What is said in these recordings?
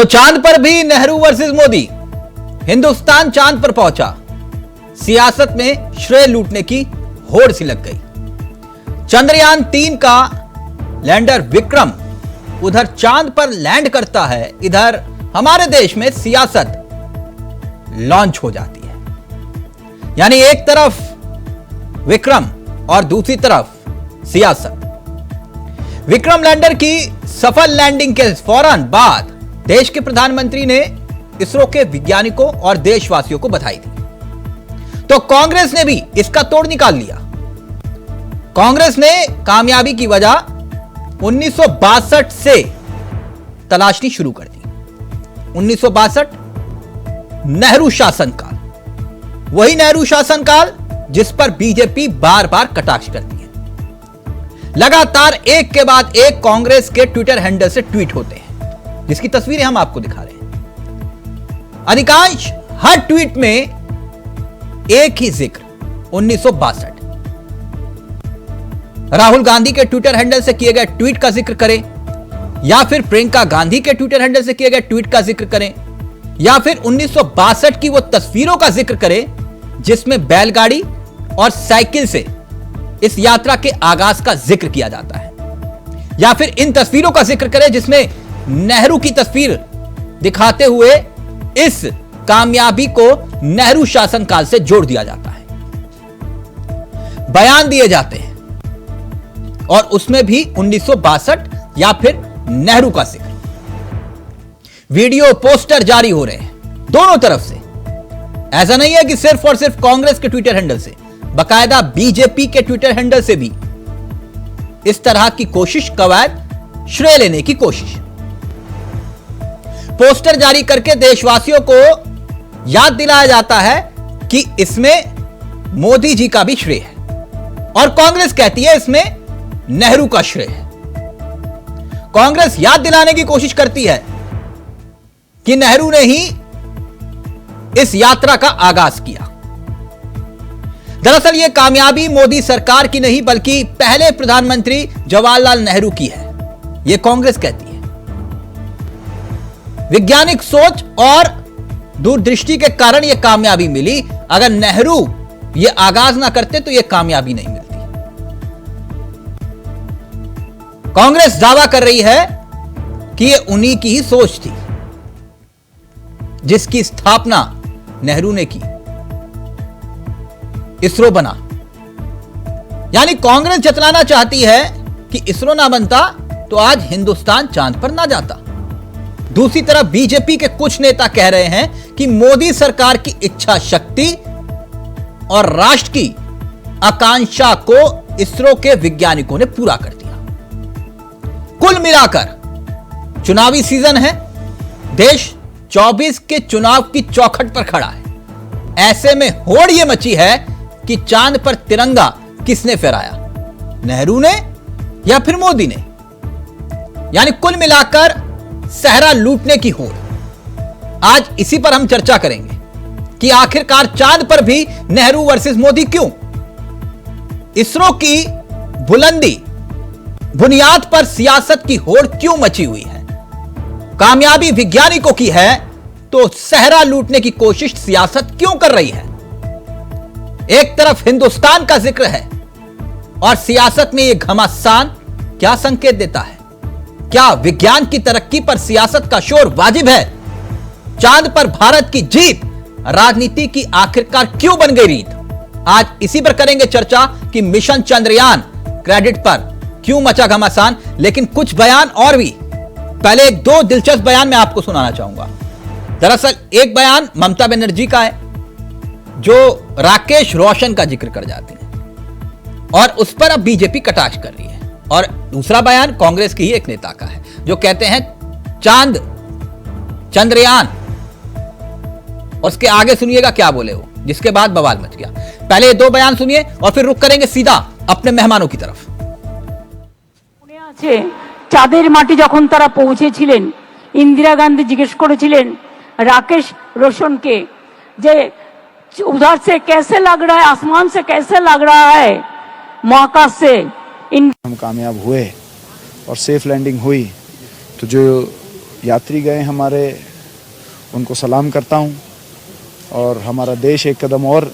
चांद पर भी नेहरू वर्सेस मोदी। हिंदुस्तान चांद पर पहुंचा, सियासत में श्रेय लूटने की होड़ सी लग गई। चंद्रयान 3 का लैंडर विक्रम उधर चांद पर लैंड करता है, इधर हमारे देश में सियासत लॉन्च हो जाती है। यानी एक तरफ विक्रम और दूसरी तरफ सियासत। विक्रम लैंडर की सफल लैंडिंग के फौरन बाद देश के प्रधानमंत्री ने इसरो के वैज्ञानिकों और देशवासियों को बधाई दी, तो कांग्रेस ने भी इसका तोड़ निकाल लिया। कांग्रेस ने कामयाबी की वजह 1962 से तलाशनी शुरू कर दी। 1962 नेहरू शासनकाल, वही नेहरू शासनकाल जिस पर बीजेपी बार बार कटाक्ष करती है। लगातार एक के बाद एक कांग्रेस के ट्विटर हैंडल से ट्वीट होते हैं, जिसकी तस्वीरें हम आपको दिखा रहे हैं। अधिकांश हर ट्वीट में एक ही जिक्र 1962। राहुल गांधी के ट्विटर हैंडल से किए गए ट्वीट का जिक्र करें, या फिर प्रियंका गांधी के ट्विटर हैंडल से किए गए ट्वीट का जिक्र करें, या फिर 1962 की वो तस्वीरों का जिक्र करें जिसमें बैलगाड़ी और साइकिल से इस यात्रा के आगाज का जिक्र किया जाता है, या फिर इन तस्वीरों का जिक्र करें जिसमें नेहरू की तस्वीर दिखाते हुए इस कामयाबी को नेहरू शासनकाल से जोड़ दिया जाता है। बयान दिए जाते हैं और उसमें भी 1962 या फिर नेहरू का जिक्र। वीडियो पोस्टर जारी हो रहे हैं दोनों तरफ से। ऐसा नहीं है कि सिर्फ और सिर्फ कांग्रेस के ट्विटर हैंडल से, बाकायदा बीजेपी के ट्विटर हैंडल से भी इस तरह की कोशिश, कवायद, श्रेय लेने की कोशिश। पोस्टर जारी करके देशवासियों को याद दिलाया जाता है कि इसमें मोदी जी का भी श्रेय है, और कांग्रेस कहती है इसमें नेहरू का श्रेय है। कांग्रेस याद दिलाने की कोशिश करती है कि नेहरू ने ही इस यात्रा का आगाज किया। दरअसल यह कामयाबी मोदी सरकार की नहीं बल्कि पहले प्रधानमंत्री जवाहरलाल नेहरू की है, यह कांग्रेस कहती है। वैज्ञानिक सोच और दूरदृष्टि के कारण यह कामयाबी मिली। अगर नेहरू यह आगाज ना करते तो यह कामयाबी नहीं मिलती। कांग्रेस दावा कर रही है कि यह उन्हीं की ही सोच थी जिसकी स्थापना नेहरू ने की, इसरो बना। यानी कांग्रेस जतलाना चाहती है कि इसरो ना बनता तो आज हिंदुस्तान चांद पर ना जाता। दूसरी तरफ बीजेपी के कुछ नेता कह रहे हैं कि मोदी सरकार की इच्छा शक्ति और राष्ट्र की आकांक्षा को इसरो के वैज्ञानिकों ने पूरा कर दिया। कुल मिलाकर चुनावी सीजन है, देश 24 के चुनाव की चौखट पर खड़ा है। ऐसे में होड़ यह मची है कि चांद पर तिरंगा किसने फहराया, नेहरू ने या फिर मोदी ने। यानी कुल मिलाकर सहरा लूटने की होड़। आज इसी पर हम चर्चा करेंगे कि आखिरकार चांद पर भी नेहरू वर्सेस मोदी क्यों। इसरो की बुलंदी बुनियाद पर सियासत की होड़ क्यों मची हुई है। कामयाबी वैज्ञानिकों की है तो सहरा लूटने की कोशिश सियासत क्यों कर रही है। एक तरफ हिंदुस्तान का जिक्र है और सियासत में यह घमासान क्या संकेत देता है। क्या विज्ञान की तरक्की पर सियासत का शोर वाजिब है। चांद पर भारत की जीत राजनीति की आखिरकार क्यों बन गई रीत। आज इसी पर करेंगे चर्चा कि मिशन चंद्रयान क्रेडिट पर क्यों मचा घमासान। लेकिन कुछ बयान और भी, पहले दो दिलचस्प बयान मैं आपको सुनाना चाहूंगा। दरअसल एक बयान ममता बनर्जी का है जो राकेश रोशन का जिक्र कर जाती है और उस पर अब बीजेपी कटाक्ष कर रही है, और दूसरा बयान कांग्रेस की ही एक नेता का है जो कहते हैं चांद चंद्रयान, और उसके आगे सुनिएगा क्या बोले वो, जिसके बाद बवाल मच गया। पहले ये दो बयान सुनिए और फिर रुक करेंगे सीधा अपने मेहमानों की तरफ। চাঁদের মাটি যখন তারা পৌঁছেছিলেন, इंदिरा गांधी জিজ্ঞেস করেছিলেন राकेश रोशन के जे उधर से कैसे लग रहा है, आसमान से कैसे लग रहा है, महाकाश से। हम कामयाब हुए और सेफ लैंडिंग हुई, तो जो यात्री गए हमारे, उनको सलाम करता हूं। और हमारा देश एक कदम और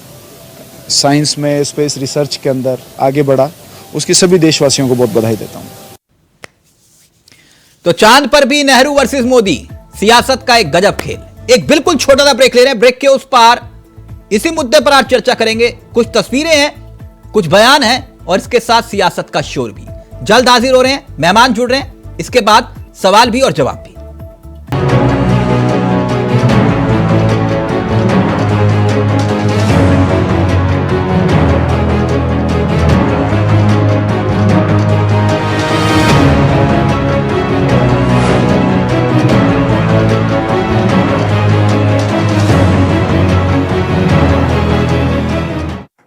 साइंस में, स्पेस रिसर्च के अंदर आगे बढ़ा, उसकी सभी देशवासियों को बहुत बधाई देता हूं। तो चांद पर भी नेहरू वर्सेस मोदी, सियासत का एक गजब खेल। एक बिल्कुल छोटा सा ब्रेक ले रहे हैं, ब्रेक के उस पार इसी मुद्दे पर आज चर्चा करेंगे। कुछ तस्वीरें हैं, कुछ बयान हैं और इसके साथ सियासत का शोर भी। जल्द हाजिर हो रहे हैं, मेहमान जुड़ रहे हैं, इसके बाद सवाल भी और जवाब भी।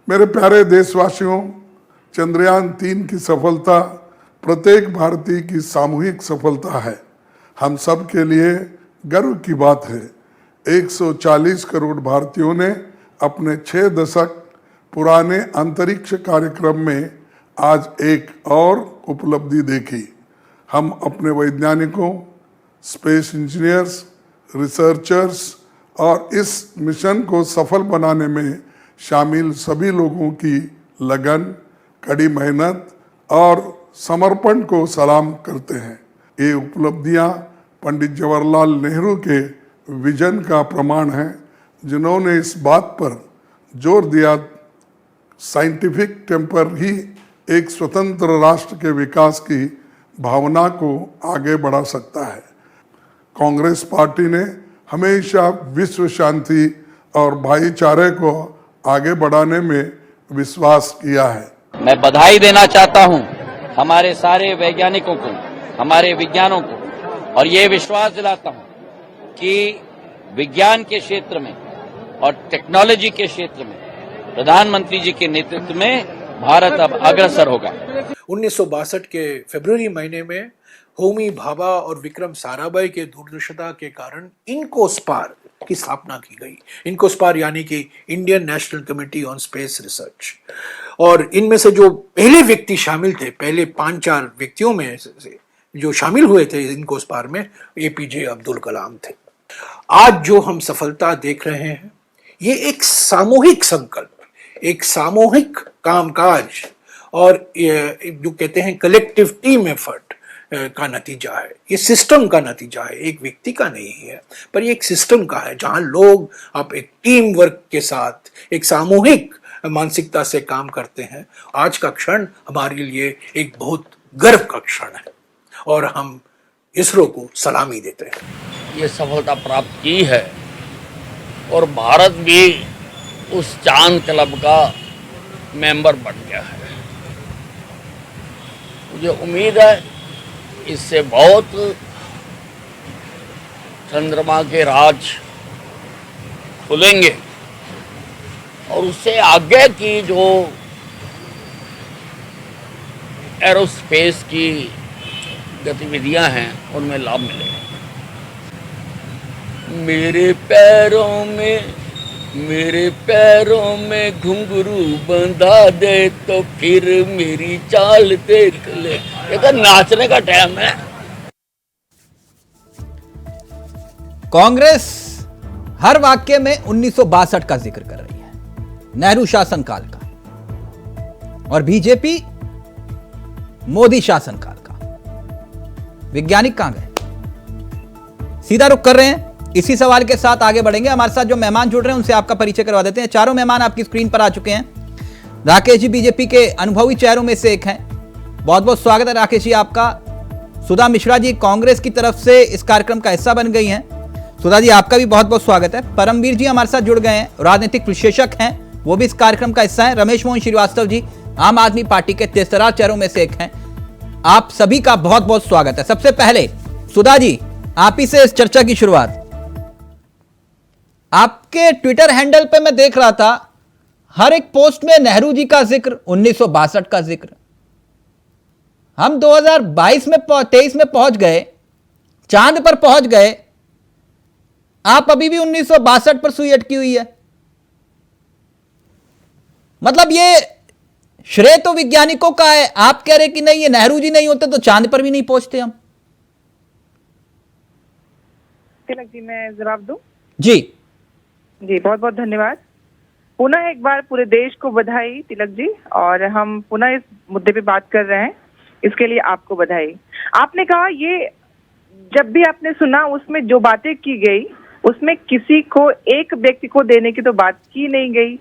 मेरे प्यारे देशवासियों, चंद्रयान-3 की सफलता प्रत्येक भारतीय की सामूहिक सफलता है। हम सब के लिए गर्व की बात है। 140 करोड़ भारतीयों ने अपने 6 दशक पुराने अंतरिक्ष कार्यक्रम में आज एक और उपलब्धि देखी। हम अपने वैज्ञानिकों, स्पेस इंजीनियर्स, रिसर्चर्स और इस मिशन को सफल बनाने में शामिल सभी लोगों की लगन, कड़ी मेहनत और समर्पण को सलाम करते हैं। ये उपलब्धियां पंडित जवाहरलाल नेहरू के विजन का प्रमाण है, जिन्होंने इस बात पर जोर दिया साइंटिफिक टेम्पर ही एक स्वतंत्र राष्ट्र के विकास की भावना को आगे बढ़ा सकता है। कांग्रेस पार्टी ने हमेशा विश्व शांति और भाईचारे को आगे बढ़ाने में विश्वास किया है। मैं बधाई देना चाहता हूं हमारे सारे वैज्ञानिकों को, हमारे विज्ञानों को, और ये विश्वास दिलाता हूं कि विज्ञान के क्षेत्र में और टेक्नोलॉजी के क्षेत्र में प्रधानमंत्री जी के नेतृत्व में भारत अब अग्रसर होगा। 1962 के फरवरी महीने में होमी भाभा और विक्रम साराभाई के दूरदर्शिता के कारण इनकोस्पार की स्थापना की गई। इनकोस्पार यानी कि Indian national committee on space research. और इनमें से जो पहले व्यक्ति शामिल थे, पहले 5-4 व्यक्तियों में से जो शामिल हुए थे इनकोस्पार में, एपीजे अब्दुल कलाम थे। आज जो हम सफलता देख रहे हैं, ये एक सामूहिक संकल्प, एक सामूहिक कामकाज और जो कहते हैं कलेक्टिव टीम एफर्ट का नतीजा है। ये सिस्टम का नतीजा है, एक व्यक्ति का नहीं है, पर ये एक सिस्टम का है, जहां लोग अब एक टीम वर्क के साथ एक सामूहिक मानसिकता से काम करते हैं। आज का क्षण हमारे लिए एक बहुत गर्व का क्षण है और हम इसरो को सलामी देते हैं। ये सफलता प्राप्त की है और भारत भी उस चांद क्लब का मेंबर बन गया है। मुझे उम्मीद है इससे बहुत चंद्रमा के राज खुलेंगे और उससे आगे की जो एरोस्पेस की गतिविधियां हैं उनमें लाभ मिलेगा। मेरे पैरों में घुंघरू बंधा दे तो फिर मेरी चाल देख ले। ये तो नाचने का टाइम है। कांग्रेस हर वाक्य में 1962 का जिक्र कर रही है, नेहरू शासनकाल का, और बीजेपी मोदी शासनकाल का। वैज्ञानिक कहां गए? सीधा रुख कर रहे हैं। इसी सवाल के साथ आगे बढ़ेंगे। हमारे साथ जो मेहमान जुड़ रहे हैं उनसे आपका परिचय करवा देते हैं। चारों मेहमान आपकी स्क्रीन पर आ चुके हैं। राकेश जी बीजेपी के अनुभवी चेहरों में से एक हैं, बहुत बहुत स्वागत है राकेश जी आपका। सुधा मिश्रा जी कांग्रेस की तरफ से इस कार्यक्रम का हिस्सा बन गई हैं। सुधा जी आपका भी बहुत बहुत स्वागत है। परमवीर जी हमारे साथ जुड़ गए हैं, राजनीतिक विश्लेषक हैं, वो भी इस कार्यक्रम का हिस्सा है। रमेश मोहन श्रीवास्तव जी आम आदमी पार्टी के तेजतर्रार चेहरों में से एक हैं। आप सभी का बहुत बहुत स्वागत है। सबसे पहले सुधा जी आप ही से इस चर्चा की शुरुआत। आपके ट्विटर हैंडल पे मैं देख रहा था, हर एक पोस्ट में नेहरू जी का जिक्र, 1962 का जिक्र। हम 2022 में 23 में पहुंच गए, चांद पर पहुंच गए, आप अभी भी 1962 पर सुई अटकी हुई है। मतलब ये श्रेय तो वैज्ञानिकों का है। आप कह रहे कि नहीं, ये नेहरू जी नहीं होते तो चांद पर भी नहीं पहुंचते हम। तिलक जी, मैं जवाब दूं? जी जी, बहुत बहुत धन्यवाद। पुनः एक बार पूरे देश को बधाई तिलक जी, और हम पुनः इस मुद्दे पे बात कर रहे हैं, इसके लिए आपको बधाई। आपने कहा ये जब भी आपने सुना उसमें जो बातें की गई उसमें किसी को, एक व्यक्ति को देने की तो बात की नहीं गई।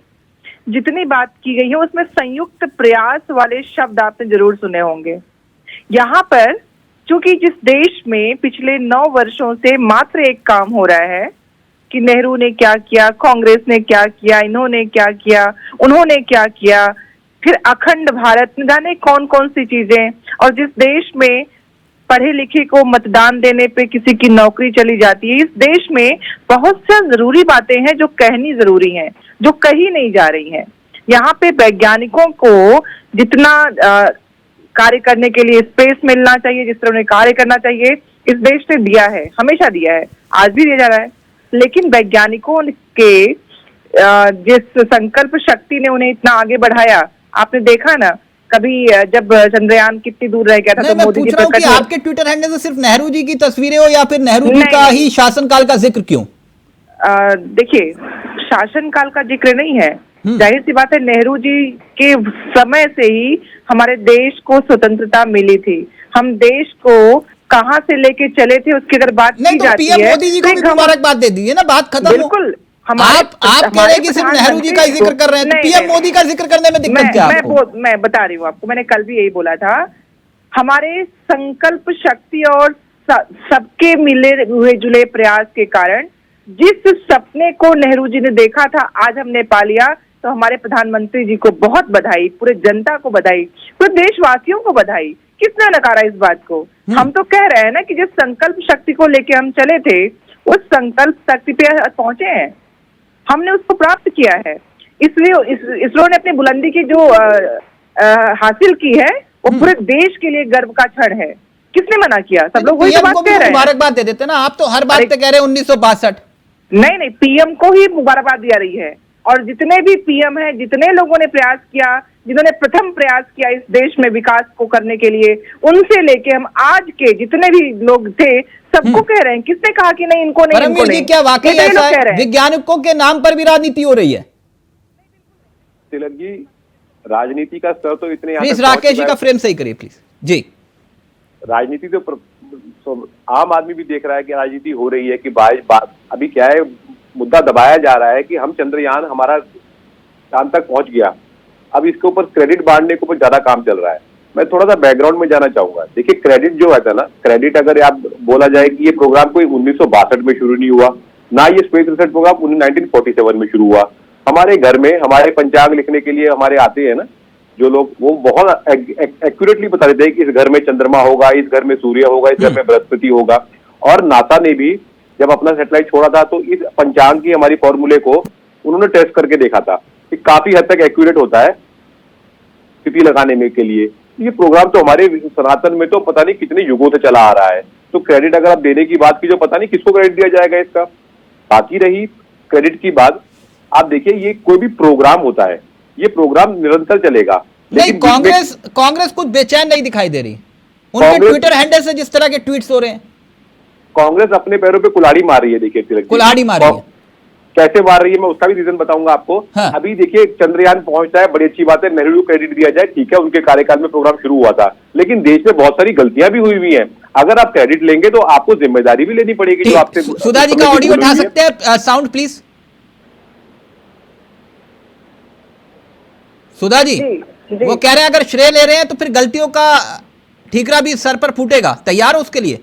जितनी बात की गई है उसमें संयुक्त प्रयास वाले शब्द आपने जरूर सुने होंगे। यहाँ पर चूंकि जिस देश में पिछले 9 वर्षों से मात्र एक काम हो रहा है कि नेहरू ने क्या किया, कांग्रेस ने क्या किया, इन्होंने क्या किया, उन्होंने क्या किया, फिर अखंड भारत, न जाने कौन कौन सी चीजें, और जिस देश में पढ़े लिखे को मतदान देने पे किसी की नौकरी चली जाती है, इस देश में बहुत सी जरूरी बातें हैं जो कहनी जरूरी हैं, जो कही नहीं जा रही हैं। यहाँ पे वैज्ञानिकों को जितना कार्य करने के लिए स्पेस मिलना चाहिए, जिस तरह उन्हें कार्य करना चाहिए, इस देश ने दिया है, हमेशा दिया है, आज भी दिया जा रहा है। लेकिन वैज्ञानिकों के जिस संकल्प शक्ति ने उन्हें इतना आगे बढ़ाया, आपने देखा ना, कभी जब चंद्रयान कितनी दूर रह गया था तो मोदी जी प्रकट हुए। आपके ट्विटर हैंडल से सिर्फ नेहरू जी की तस्वीरें हो या फिर नेहरू जी का ही शासनकाल का जिक्र क्यों? देखिए, शासनकाल का जिक्र नहीं है, जाहिर सी बात है, नेहरू जी के समय से ही हमारे देश को स्वतंत्रता मिली थी। हम देश को कहां से लेके चले थे उसकी अगर बात की जाती है, पीएम मोदी जी को भी मुबारकबाद दे दीजिए ना, बात खत्म। बिल्कुल, आप कह रहे हैं कि सिर्फ नेहरू जी का ही जिक्र कर रहे हैं, तो पीएम मोदी का जिक्र करने में दिक्कत क्या है आपको? मैं बता रही हूँ आपको, मैंने कल भी यही बोला था, हमारे संकल्प शक्ति और सबके मिले हुए जुले प्रयास के कारण जिस सपने को नेहरू जी ने देखा था आज हमने पा लिया, तो हमारे प्रधानमंत्री जी को बहुत बधाई, पूरे जनता को बधाई, पूरे देशवासियों को बधाई। किसने नकारा इस बात को? हम तो कह रहे हैं ना कि जिस संकल्प शक्ति को लेके हम चले थे उस संकल्प शक्ति पे पहुंचे हैं, हमने उसको प्राप्त किया है। इसलिए इसरो ने अपनी बुलंदी की जो हासिल की है वो पूरे देश के लिए गर्व का क्षण है। किसने मना किया? सब लोग वही तो बात कह रहे हैं। मुबारकबाद दे देते ना, आप तो हर बात पे कह रहे हैं 1962। नहीं, पीएम को ही मुबारकबाद दिया रही है, और जितने भी पीएम हैं, जितने लोगों ने प्रयास किया, जिन्होंने प्रथम प्रयास किया इस देश में विकास को करने के लिए, उनसे लेके हम आज के जितने भी लोग थे सबको कह रहे हैं। किसने कहा कि नहीं इनको नहीं, इनको नहीं? क्या वाकई ऐसा है? वैज्ञानिकों के नाम पर भी राजनीति हो रही है? तिलक जी, राजनीति का स्तर तो इतने प्लीज राकेश जी का फ्रेम सही करिए प्लीज। जी, राजनीति तो आम आदमी भी देख रहा है कि राजनीति हो रही है कि अभी क्या है, मुद्दा दबाया जा रहा है कि हम चंद्रयान हमारा चांद तक पहुंच गया, अब इसके ऊपर क्रेडिट बांटने के ऊपर ज्यादा काम चल रहा है। मैं थोड़ा सा बैकग्राउंड में जाना चाहूंगा। देखिए, क्रेडिट जो है ना, क्रेडिट अगर आप बोला जाए कि ये प्रोग्राम कोई 1962 में शुरू नहीं हुआ, ना ये स्पेस रिसर्च प्रोग्राम 1947 में शुरू हुआ। हमारे घर में हमारे पंचांग लिखने के लिए हमारे आते हैं ना जो लोग, वो बहुत एक्यूरेटली बता देते हैं कि इस घर में चंद्रमा होगा, इस घर में सूर्य होगा, इस घर में बृहस्पति होगा। और नासा ने भी जब अपना सैटेलाइट छोड़ा था तो इस पंचांग की हमारी फॉर्मूले को उन्होंने टेस्ट करके देखा था कि काफी हद तक एक्यूरेट होता है स्थिति लगाने में के लिए। ये प्रोग्राम तो हमारे सनातन में तो पता नहीं कितने युगों से चला आ रहा है। तो क्रेडिट अगर आप देने की बात की, जो पता नहीं किसको क्रेडिट दिया जाएगा इसका। बाकी रही क्रेडिट की बात, आप देखिए ये कोई भी प्रोग्राम होता है, ये प्रोग्राम निरंतर चलेगा। नहीं, कांग्रेस कुछ बेचैन नहीं दिखाई दे रही उनके ट्विटर हैंडल से, जिस तरह के ट्वीट्स हो रहे हैं। कांग्रेस अपने पैरों पे कुल्हाड़ी मार रही है। देखिए तिलक, कुल्हाड़ी मार रही है, कैसे मार रही है मैं उसका भी रीजन बताऊंगा आपको। हाँ। अभी देखिए, चंद्रयान पहुंचता है, बड़ी अच्छी बात है, नेहरू को क्रेडिट दिया जाए, ठीक है, उनके कार्यकाल में प्रोग्राम शुरू हुआ था, लेकिन देश में बहुत सारी गलतियां भी हुई हैं। अगर आप क्रेडिट लेंगे तो आपको जिम्मेदारी भी लेनी पड़ेगी। जो आपसे सुधा जी का ऑडियो उठा सकते हैं, साउंड प्लीज। सुधा जी, वो कह रहे हैं अगर श्रेय ले रहे हैं तो फिर गलतियों का ठीकरा भी सर पर फूटेगा, तैयार हो उसके लिए?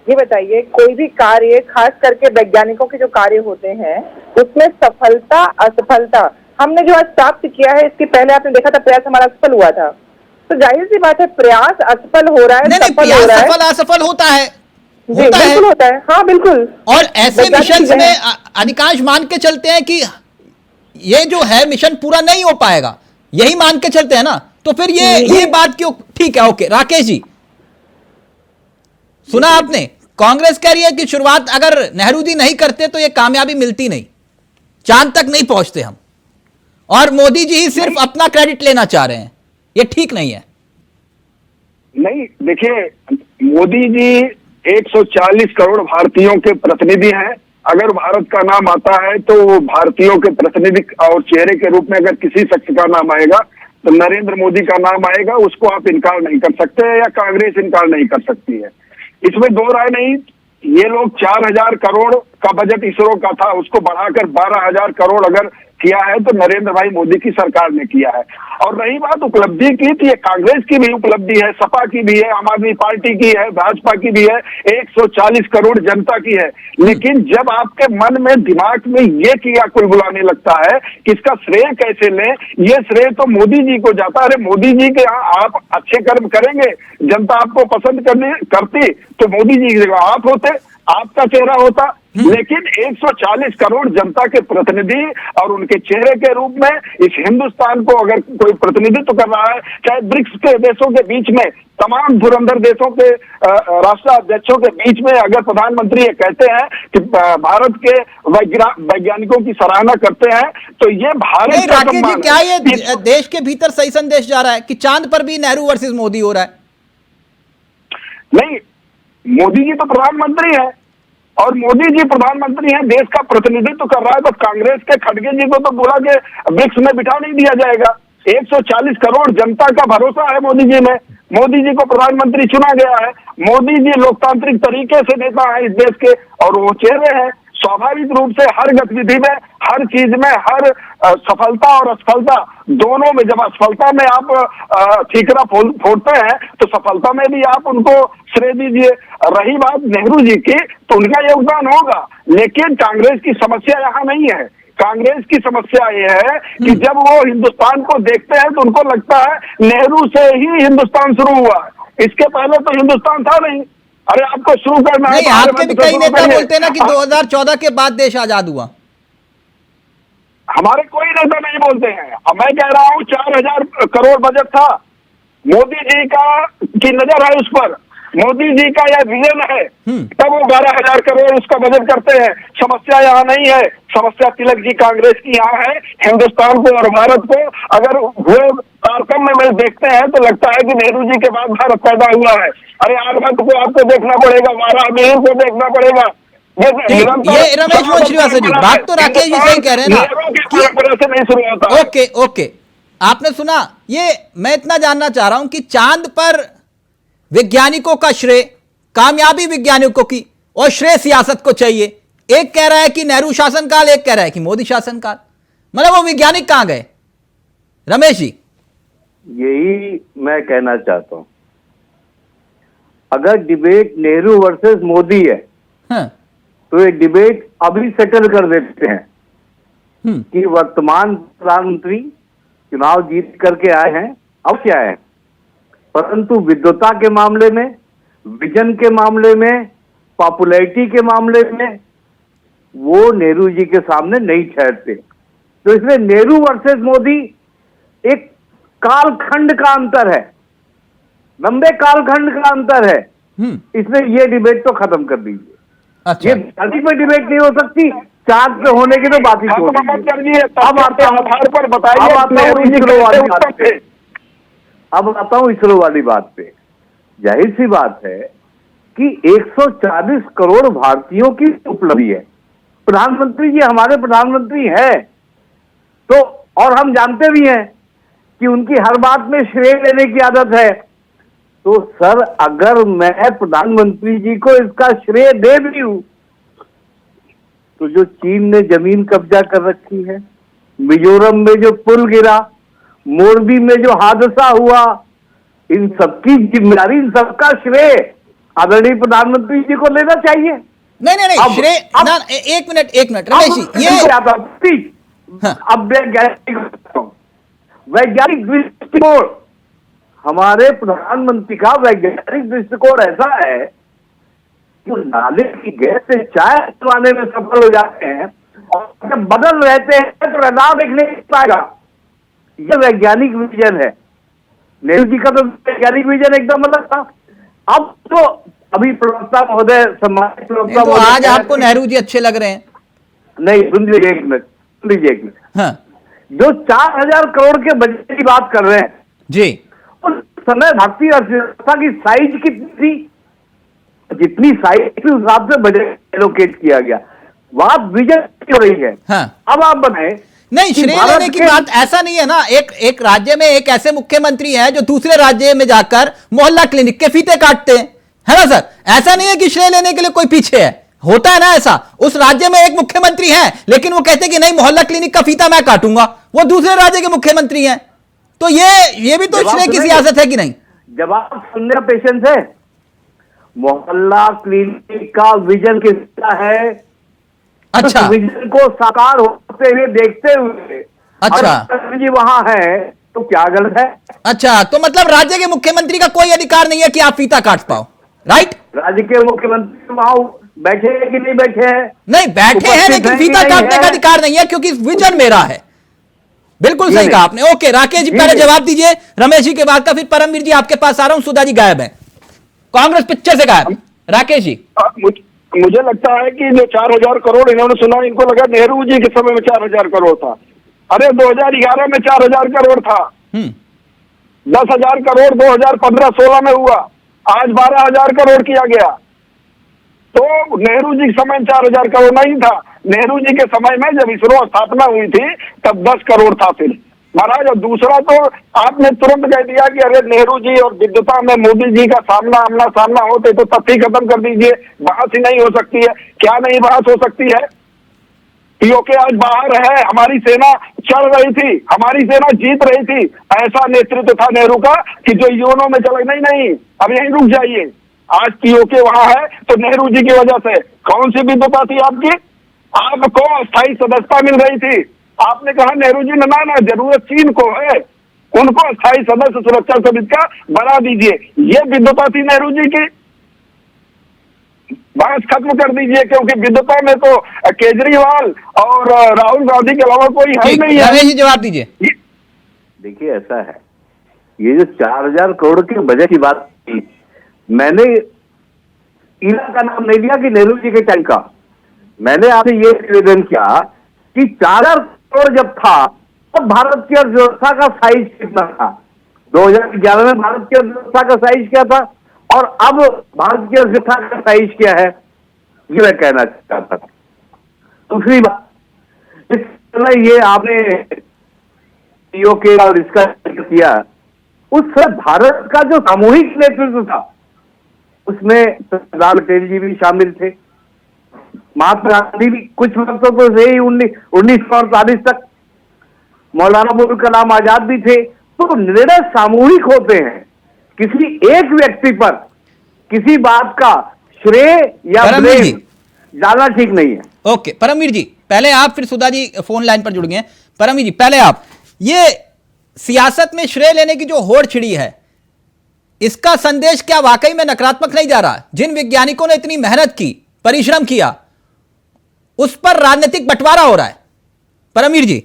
ये बताइए, कोई भी कार्य, खास करके वैज्ञानिकों के जो कार्य होते हैं उसमें सफलता असफलता, हमने जो आज प्राप्त किया है, इसके पहले आपने देखा था प्रयास हमारा असफल हुआ था, तो जाहिर सी बात है प्रयास असफल हो रहा है, नहीं, सफल हो रहा है, सफल असफल होता है, बिल्कुल होता है, हाँ बिल्कुल। और ऐसे मिशन में अधिकांश मान के चलते हैं कि ये जो है मिशन पूरा नहीं हो पाएगा, यही मान के चलते हैं ना, तो फिर ये बात क्यों? ठीक है, ओके। राकेश जी, सुना आपने, कांग्रेस कह रही है कि शुरुआत अगर नेहरू जी नहीं करते तो ये कामयाबी मिलती नहीं, चांद तक नहीं पहुंचते हम, और मोदी जी ही सिर्फ अपना क्रेडिट लेना चाह रहे हैं, ये ठीक नहीं है। नहीं, देखिए, मोदी जी 140 करोड़ भारतीयों के प्रतिनिधि हैं। अगर भारत का नाम आता है तो वो भारतीयों के प्रतिनिधि और चेहरे के रूप में अगर किसी शख्स का नाम आएगा तो नरेंद्र मोदी का नाम आएगा। उसको आप इनकार नहीं कर सकते या कांग्रेस इनकार नहीं कर सकती है। इसमें दो राय नहीं। ये लोग 4000 करोड़ का बजट इसरो का था, उसको बढ़ाकर 12000 करोड़ अगर किया है तो नरेंद्र भाई मोदी की सरकार ने किया है। और रही बात उपलब्धि की, तो ये कांग्रेस की भी उपलब्धि है, सपा की भी है, आम आदमी पार्टी की है, भाजपा की भी है, 140 करोड़ जनता की है। लेकिन जब आपके मन में दिमाग में ये किया कोई बुलाने लगता है कि इसका श्रेय कैसे लें, ये श्रेय तो मोदी जी को जाता है। अरे मोदी जी के यहाँ आप अच्छे कर्म करेंगे, जनता आपको पसंद करती तो मोदी जी की जगह आप होते, आपका चेहरा होता। लेकिन 140 करोड़ जनता के प्रतिनिधि और उनके चेहरे के रूप में इस हिंदुस्तान को अगर कोई प्रतिनिधित्व कर रहा है, चाहे ब्रिक्स के देशों के बीच में, तमाम धुरंधर देशों के राष्ट्राध्यक्षों के बीच में अगर प्रधानमंत्री ये कहते हैं कि भारत के वैज्ञानिकों की सराहना करते हैं तो ये भारत का राकेश जी, क्या ये देश के भीतर सही संदेश जा रहा है कि चांद पर भी नेहरू वर्सेस मोदी हो रहा है? नहीं, मोदी जी तो प्रधानमंत्री है और मोदी जी प्रधानमंत्री हैं, देश का प्रतिनिधित्व कर रहा है। तो कांग्रेस के खड़गे जी को तो बोला कि ब्रिक्स में बिठा नहीं दिया जाएगा। 140 करोड़ जनता का भरोसा है मोदी जी में, मोदी जी को प्रधानमंत्री चुना गया है। मोदी जी लोकतांत्रिक तरीके से नेता है इस देश के और वो चेहरे हैं। स्वाभाविक रूप से हर गतिविधि में, हर चीज में, हर सफलता और असफलता दोनों में, जब असफलता में आप ठीकरा फोड़ते हैं तो सफलता में भी आप उनको श्रेय दीजिए। रही बात नेहरू जी की, तो उनका योगदान होगा, लेकिन कांग्रेस की समस्या यहाँ नहीं है। कांग्रेस की समस्या ये है कि जब वो हिंदुस्तान को देखते हैं तो उनको लगता है नेहरू से ही हिंदुस्तान शुरू हुआ है, इसके पहले तो हिंदुस्तान था नहीं। अरे आपको शुरू करना है, आपके भी कई नेता बोलते हैं ना कि 2014 के बाद देश आजाद हुआ। हमारे कोई नेता नहीं बोलते हैं। अब मैं कह रहा हूँ 4000 करोड़ बजट था, मोदी जी की नजर है उस पर, मोदी जी का यह विजन है, तब वो 12000 करोड़ उसका बजट करते हैं। समस्या यहाँ नहीं है, समस्या तिलक जी कांग्रेस की यहाँ है। हिंदुस्तान को और भारत को अगर हुए तारतम्य में देखते हैं तो लगता है कि नेहरू जी के बाद भारत पैदा हुआ है। अरे आर्यभट्ट को आपको देखना पड़ेगा, वाराहमिहिर को देखना पड़ेगा। ये रमेश मोहन श्रीवास्तव जी, बात तो राकेश जी सही कह रहे हैं ना से नहीं शुरू होता। ओके, आपने सुना। ये मैं इतना जानना चाह रहा हूं कि चांद पर वैज्ञानिकों का श्रेय, कामयाबी वैज्ञानिकों की, और श्रेय सियासत को चाहिए। एक कह रहा है कि नेहरू शासनकाल, एक कह रहा है कि मोदी शासनकाल। मतलब वो वैज्ञानिक कहां गए रमेश जी? यही मैं कहना चाहता हूं। अगर डिबेट नेहरू वर्सेस मोदी है, हाँ। तो ये डिबेट अभी सेटल कर देते हैं कि वर्तमान प्रधानमंत्री चुनाव जीत करके आए हैं, अब क्या है। परंतु विद्वता के मामले में, विजन के मामले में, पॉपुलैरिटी के मामले में वो नेहरू जी के सामने नहीं ठहरते। तो इसलिए नेहरू वर्सेस मोदी एक कालखंड का अंतर है, लंबे कालखंड का अंतर है। इसलिए ये डिबेट तो खत्म कर दीजिए। अच्छा। ये धरती पे डिबेट नहीं हो सकती, चांद पे होने की तो बात ही छोड़ दीजिए। अब आता हूँ इसरो वाली बात पे। अब आता हूँ इसरो वाली बात पे। जाहिर सी बात है कि 140 करोड़ भारतीयों की उपलब्धि है। प्रधानमंत्री जी हमारे प्रधानमंत्री है तो, और हम जानते भी हैं कि उनकी हर बात में श्रेय लेने की आदत है। तो सर, अगर मैं प्रधानमंत्री जी को इसका श्रेय दे भी हूं तो जो चीन ने जमीन कब्जा कर रखी है, मिजोरम में जो पुल गिरा, मोरबी में जो हादसा हुआ, इन सबकी जिम्मेदारी, इन सबका श्रेय आदरणीय प्रधानमंत्री जी को लेना चाहिए। नहीं श्रेय एक मिनट रमेश जी, ये अब वैज्ञानिक दृष्टिकोण, हमारे प्रधानमंत्री का वैज्ञानिक दृष्टिकोण ऐसा है कि नाले की गैस से चाय बनाने में सफल हो जाते हैं और जब बदल रहते हैं तो रडार देखने पाएगा। यह वैज्ञानिक विजन है। नेहरू जी का तो वैज्ञानिक विजन एकदम अलग था। अब तो अभी प्रवक्ता महोदय, सम्मानित प्रवक्ता महोदय, आज आपको नेहरू जी अच्छे लग रहे हैं? नहीं, सुन लीजिए एक मिनट। हाँ। जो 4000 करोड़ के बजट की बात कर रहे हैं जी, उस समय भारतीय अर्थव्यवस्था की साइज कितनी थी? जितनी साइट उस हिसाब से बजट एलोकेट किया गया, वहां विजन हो रही है। हाँ। अब आप बताएं, नहीं, श्रेय लेने की बात ऐसा नहीं है ना। एक राज्य में एक ऐसे मुख्यमंत्री है जो दूसरे राज्य में जाकर मोहल्ला क्लिनिक के फीते काटते हैं, है ना सर? ऐसा नहीं है कि श्रेय लेने के लिए कोई पीछे है, होता है ना ऐसा। उस राज्य में एक मुख्यमंत्री है, लेकिन वो कहते हैं कि नहीं, मोहल्ला क्लिनिक का फीता मैं काटूंगा, वो दूसरे राज्य के मुख्यमंत्री हैं। तो ये भी तो श्रेय की सियासत है कि नहीं? जवाब सुनने पेशेंस है। मोहल्ला क्लिनिक का विजन किसका है? अच्छा, विजन को साकार होते हुए देखते हुए अच्छा जी वहां है, तो क्या गलत है? अच्छा, तो मतलब राज्य के मुख्यमंत्री का कोई अधिकार नहीं है कि आप फीता काट पाओ, राइट? राज्य के मुख्यमंत्री वहां बैठे हैं कि नहीं बैठे हैं? नहीं बैठे हैं, लेकिन फीता काटने का अधिकार नहीं है, क्योंकि विजन मेरा है। बिल्कुल सही कहा आपने। ओके राकेश जी, पहले जवाब दीजिए रमेश जी के बाद का, फिर परमवीर जी आपके पास आ रहा हूं। सुधा जी गायब है, कांग्रेस पिक्चर से गायब। राकेश जी, मुझे लगता है कि जो 4000 करोड़ इन्होंने सुना, इनको लगा नेहरू जी के समय में 4000 करोड़ था। अरे 2011 में 4000 करोड़ था, 10,000 करोड़ 2015-16 में हुआ, आज 12,000 करोड़ किया गया। तो नेहरू जी के समय 4000 करोड़ नहीं था। नेहरू जी के समय में जब इसरो स्थापना हुई थी तब 10 करोड़ था फिर महाराज। और दूसरा तो आपने तुरंत कह दिया कि अरे नेहरू जी और विद्वता में मोदी जी का आमना सामना होते तो तथ्य खत्म कर दीजिए, बहस ही नहीं हो सकती है। क्या नहीं बहस हो सकती है? पीओके आज बाहर है, हमारी सेना चढ़ रही थी, हमारी सेना जीत रही थी। ऐसा नेतृत्व था नेहरू का कि जो यूनो में चला नहीं, अब यहीं रुक जाइए। आज पीओके वहां है तो नेहरू जी की वजह से। कौन सी विद्वता थी आपकी? आपको स्थायी सदस्यता मिल रही थी, आपने कहा नेहरू जी ना जरूरत चीन को है, उनको स्थायी सदस्य सुरक्षा समिति का बना दीजिए। ये विद्वता थी नेहरू जी की। बहस खत्म कर दीजिए, क्योंकि विद्वता में तो केजरीवाल और राहुल गांधी के अलावा कोई है नहीं है। रमेश जी जवाब दीजिए। देखिए ऐसा है, ये जो 4000 करोड़ के बजट की बात की, मैंने इला का नाम नहीं लिया कि नेहरू जी के टाइम का। मैंने आपसे ये निवेदन किया कि 4000 करोड़ जब था तब भारत की अर्थव्यवस्था का साइज कितना था? 2011 में भारत की अर्थव्यवस्था का साइज क्या था और अब भारत की अर्थव्यवस्था का साइज क्या है, ये मैं कहना चाहता था। दूसरी बात, इस समय ये आपने पीओके और इसका किया, उस समय भारत का जो सामूहिक नेतृत्व था उसमें सरदार पटेल जी भी शामिल थे, महात्मा गांधी भी कुछ वक्तों तो से ही 1948 तक, मौलाना अबुल कलाम आजाद भी थे। तो निर्णय सामूहिक होते हैं, किसी एक व्यक्ति पर किसी बात का श्रेय या ब्लेम डालना ठीक नहीं है। ओके परमवीर जी पहले आप, फिर सुधा जी फोन लाइन पर जुड़ गए हैं। परमवीर जी पहले आप, ये सियासत में श्रेय लेने की जो होड़ छिड़ी है, इसका संदेश क्या वाकई में नकारात्मक नहीं जा रहा? जिन वैज्ञानिकों ने इतनी मेहनत की, परिश्रम किया, उस पर राजनीतिक बंटवारा हो रहा है। परमवीर जी।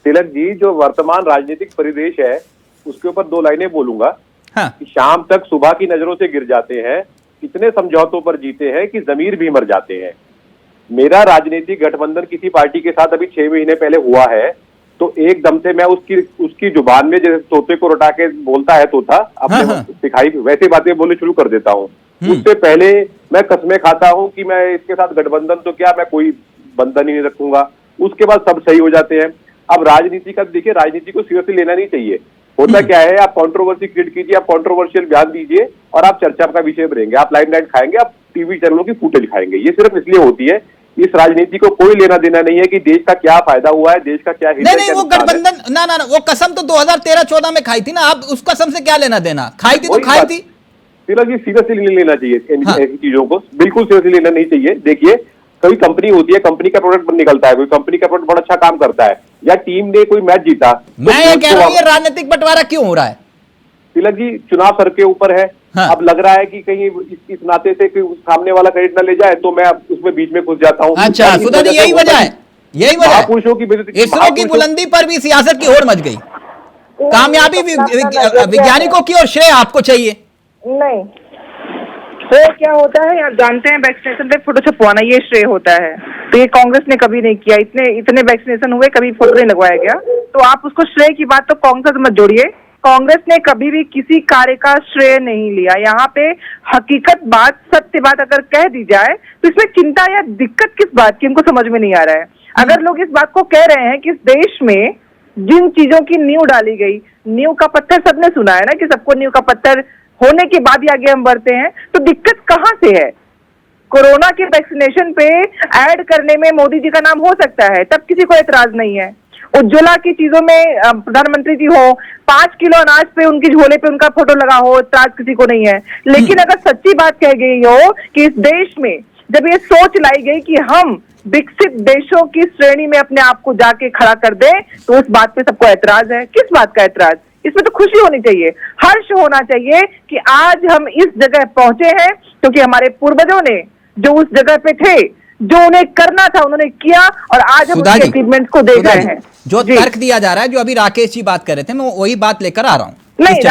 तिलक जी, जो वर्तमान राजनीतिक परिवेश है उसके ऊपर 2 लाइनें बोलूंगा। हाँ। कि शाम तक सुबह की नजरों से गिर जाते हैं, इतने समझौतों पर जीते हैं कि जमीर भी मर जाते हैं। मेरा राजनीतिक गठबंधन किसी पार्टी के साथ अभी 6 महीने पहले हुआ है, तो एकदम से मैं उसकी जुबान में जैसे तोते को रटा के बोलता है तोता, अपने सिखाई वैसे बातें बोलने शुरू कर देता हूँ। उससे पहले मैं कसमें खाता हूँ कि मैं इसके साथ गठबंधन तो क्या, मैं कोई बंधन ही नहीं रखूंगा। उसके बाद सब सही हो जाते हैं। अब राजनीति का देखिए, राजनीति को सीरियसली लेना नहीं चाहिए। होता क्या है, आप कंट्रोवर्सी क्रिएट कीजिए, आप कंट्रोवर्शियल बयान दीजिए और आप चर्चा का विषय बनेंगे, आप लाइमलाइट खाएंगे, आप टीवी चैनलों की फुटेज खाएंगे। ये सिर्फ इसलिए होती है, इस राजनीति को कोई लेना देना नहीं है कि देश का क्या फायदा हुआ है, देश का क्या हित है। नहीं, वो गठबंधन ना, वो कसम तो 2013-14 में खाई थी ना, आप उस कसम से क्या लेना देना? खाई थी तो खाई थी। सीरियसली नहीं लेना चाहिए ऐसी चीजों को, बिल्कुल सीरियसली लेना नहीं चाहिए। देखिए, कोई कंपनी होती है, कंपनी का प्रोडक्ट निकलता है, कोई कंपनी का प्रोडक्ट बड़ा अच्छा काम करता है, या टीम ने कोई मैच जीता, मैं ये कह रहा हूं ये राजनीतिक बंटवारा क्यों हो रहा है? तिलक जी, चुनाव सर के ऊपर है। अब लग रहा है कि कहीं इस नाते से सामने वाला क्रेडिट न ले जाए, तो मैं उसमें बीच में घुस जाता हूँ। अच्छा सुधा जी, यही वजह है, यही वजह है। महापुरुषों की इसरो की बुलंदी पर भी सियासत की होड़ मच गई। कामयाबी वैज्ञानिकों की और श्रेय आपको चाहिए? नहीं, श्रेय क्या होता है आप जानते हैं? वैक्सीनेशन पे फोटो छपवाना, ये श्रेय होता है। तो ये कांग्रेस ने कभी नहीं किया। इतने वैक्सीनेशन हुए, कभी फोटो नहीं लगवाया गया। तो आप उसको श्रेय की बात तो कांग्रेस मत जोड़िए, कांग्रेस ने कभी भी किसी कार्य का श्रेय नहीं लिया। यहाँ पे हकीकत बात, सत्य बात अगर कह दी जाए तो इसमें चिंता या दिक्कत किस बात की हमको समझ में नहीं आ रहा है। अगर लोग इस बात को कह रहे हैं कि इस देश में जिन चीजों की नींव डाली गई, नींव का पत्थर सबने सुना है ना कि सबको नींव का पत्थर होने के बाद ही आगे हम बढ़ते हैं, तो दिक्कत कहां से है? कोरोना के वैक्सीनेशन पे ऐड करने में मोदी जी का नाम हो सकता है, तब किसी को एतराज नहीं है। उज्ज्वला की चीजों में प्रधानमंत्री जी हो, 5 किलो अनाज पे उनकी झोले पे उनका फोटो लगा हो, एतराज किसी को नहीं है। लेकिन अगर सच्ची बात कह गई हो कि इस देश में जब ये सोच लाई गई कि हम विकसित देशों की श्रेणी में अपने आप को जाके खड़ा कर दें, तो उस बात पे सबको एतराज है। किस बात का एतराज? इसमें तो खुशी होनी चाहिए, हर्ष होना चाहिए कि आज हम इस जगह पहुंचे हैं क्योंकि हमारे पूर्वजों ने जो उस जगह पे थे, जो उन्हें करना था उन्होंने किया, और आज हम उनके अचीवमेंट्स को देख रहे हैं। जो तर्क दिया जा रहा है, जो अभी राकेश जी बात कर रहे थे, मैं वही बात लेकर आ रहा हूं। नहीं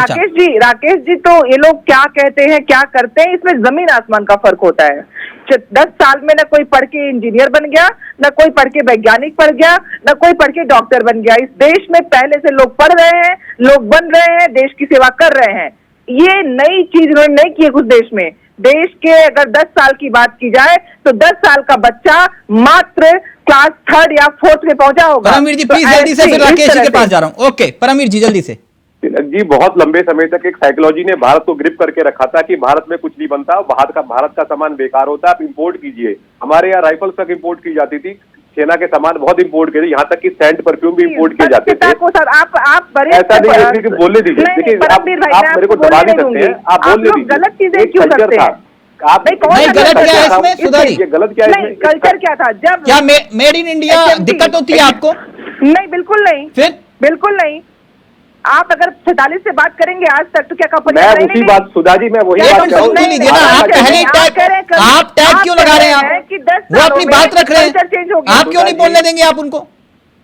राकेश जी तो ये लोग क्या कहते हैं क्या करते हैं, इसमें जमीन आसमान का फर्क होता है। 10 साल में न कोई पढ़ के इंजीनियर बन गया, न कोई पढ़ के वैज्ञानिक बन गया, न कोई पढ़ के डॉक्टर बन गया। इस देश में पहले से लोग पढ़ रहे हैं, लोग बन रहे हैं, देश की सेवा कर रहे हैं। ये नई चीज उन्होंने नहीं की है कुछ देश में। देश के अगर 10 साल की बात की जाए तो 10 साल का बच्चा मात्र क्लास 3rd या 4th में पहुंचा होगा। परमवीर जी प्लीज जल्दी से, फिर राकेश जी के पास जा रहा हूं। ओके परमवीर जी जल्दी से। तिलक जी, बहुत लंबे समय तक एक साइकोलॉजी ने भारत को ग्रिप करके रखा था कि भारत में कुछ नहीं बनता, भारत का सामान बेकार होता है, आप इंपोर्ट कीजिए। हमारे यहाँ राइफल्स तक इंपोर्ट की जाती थी, सेना के सामान बहुत इंपोर्ट किए, यहाँ तक कि सेंट परफ्यूम भी इंपोर्ट किए जाते थे। ऐसा नहीं है कि बोलने दीजिए, देखिए आप मेरे को दबा नहीं सकते हैं, आप बोलने दीजिए। गलत चीजें क्यों करते हैं? आप नहीं, गलत क्या है इसमें सुधारी? गलत क्या है? कल्चर क्या था? जब क्या मेड इन इंडिया दिक्कत होती है आपको? नहीं, बिल्कुल नहीं। फिर बिल्कुल नहीं। आप अगर 47 से बात करेंगे आज तक तो क्या कंपनी? मैं उसी बात सुधा जी, मैं वही बात कर रहा हूं। आप टैग क्यों लगा रहे हैं? वो अपनी बात रख रहे हैं, आप क्यों नहीं बोलने देंगे आप उनको?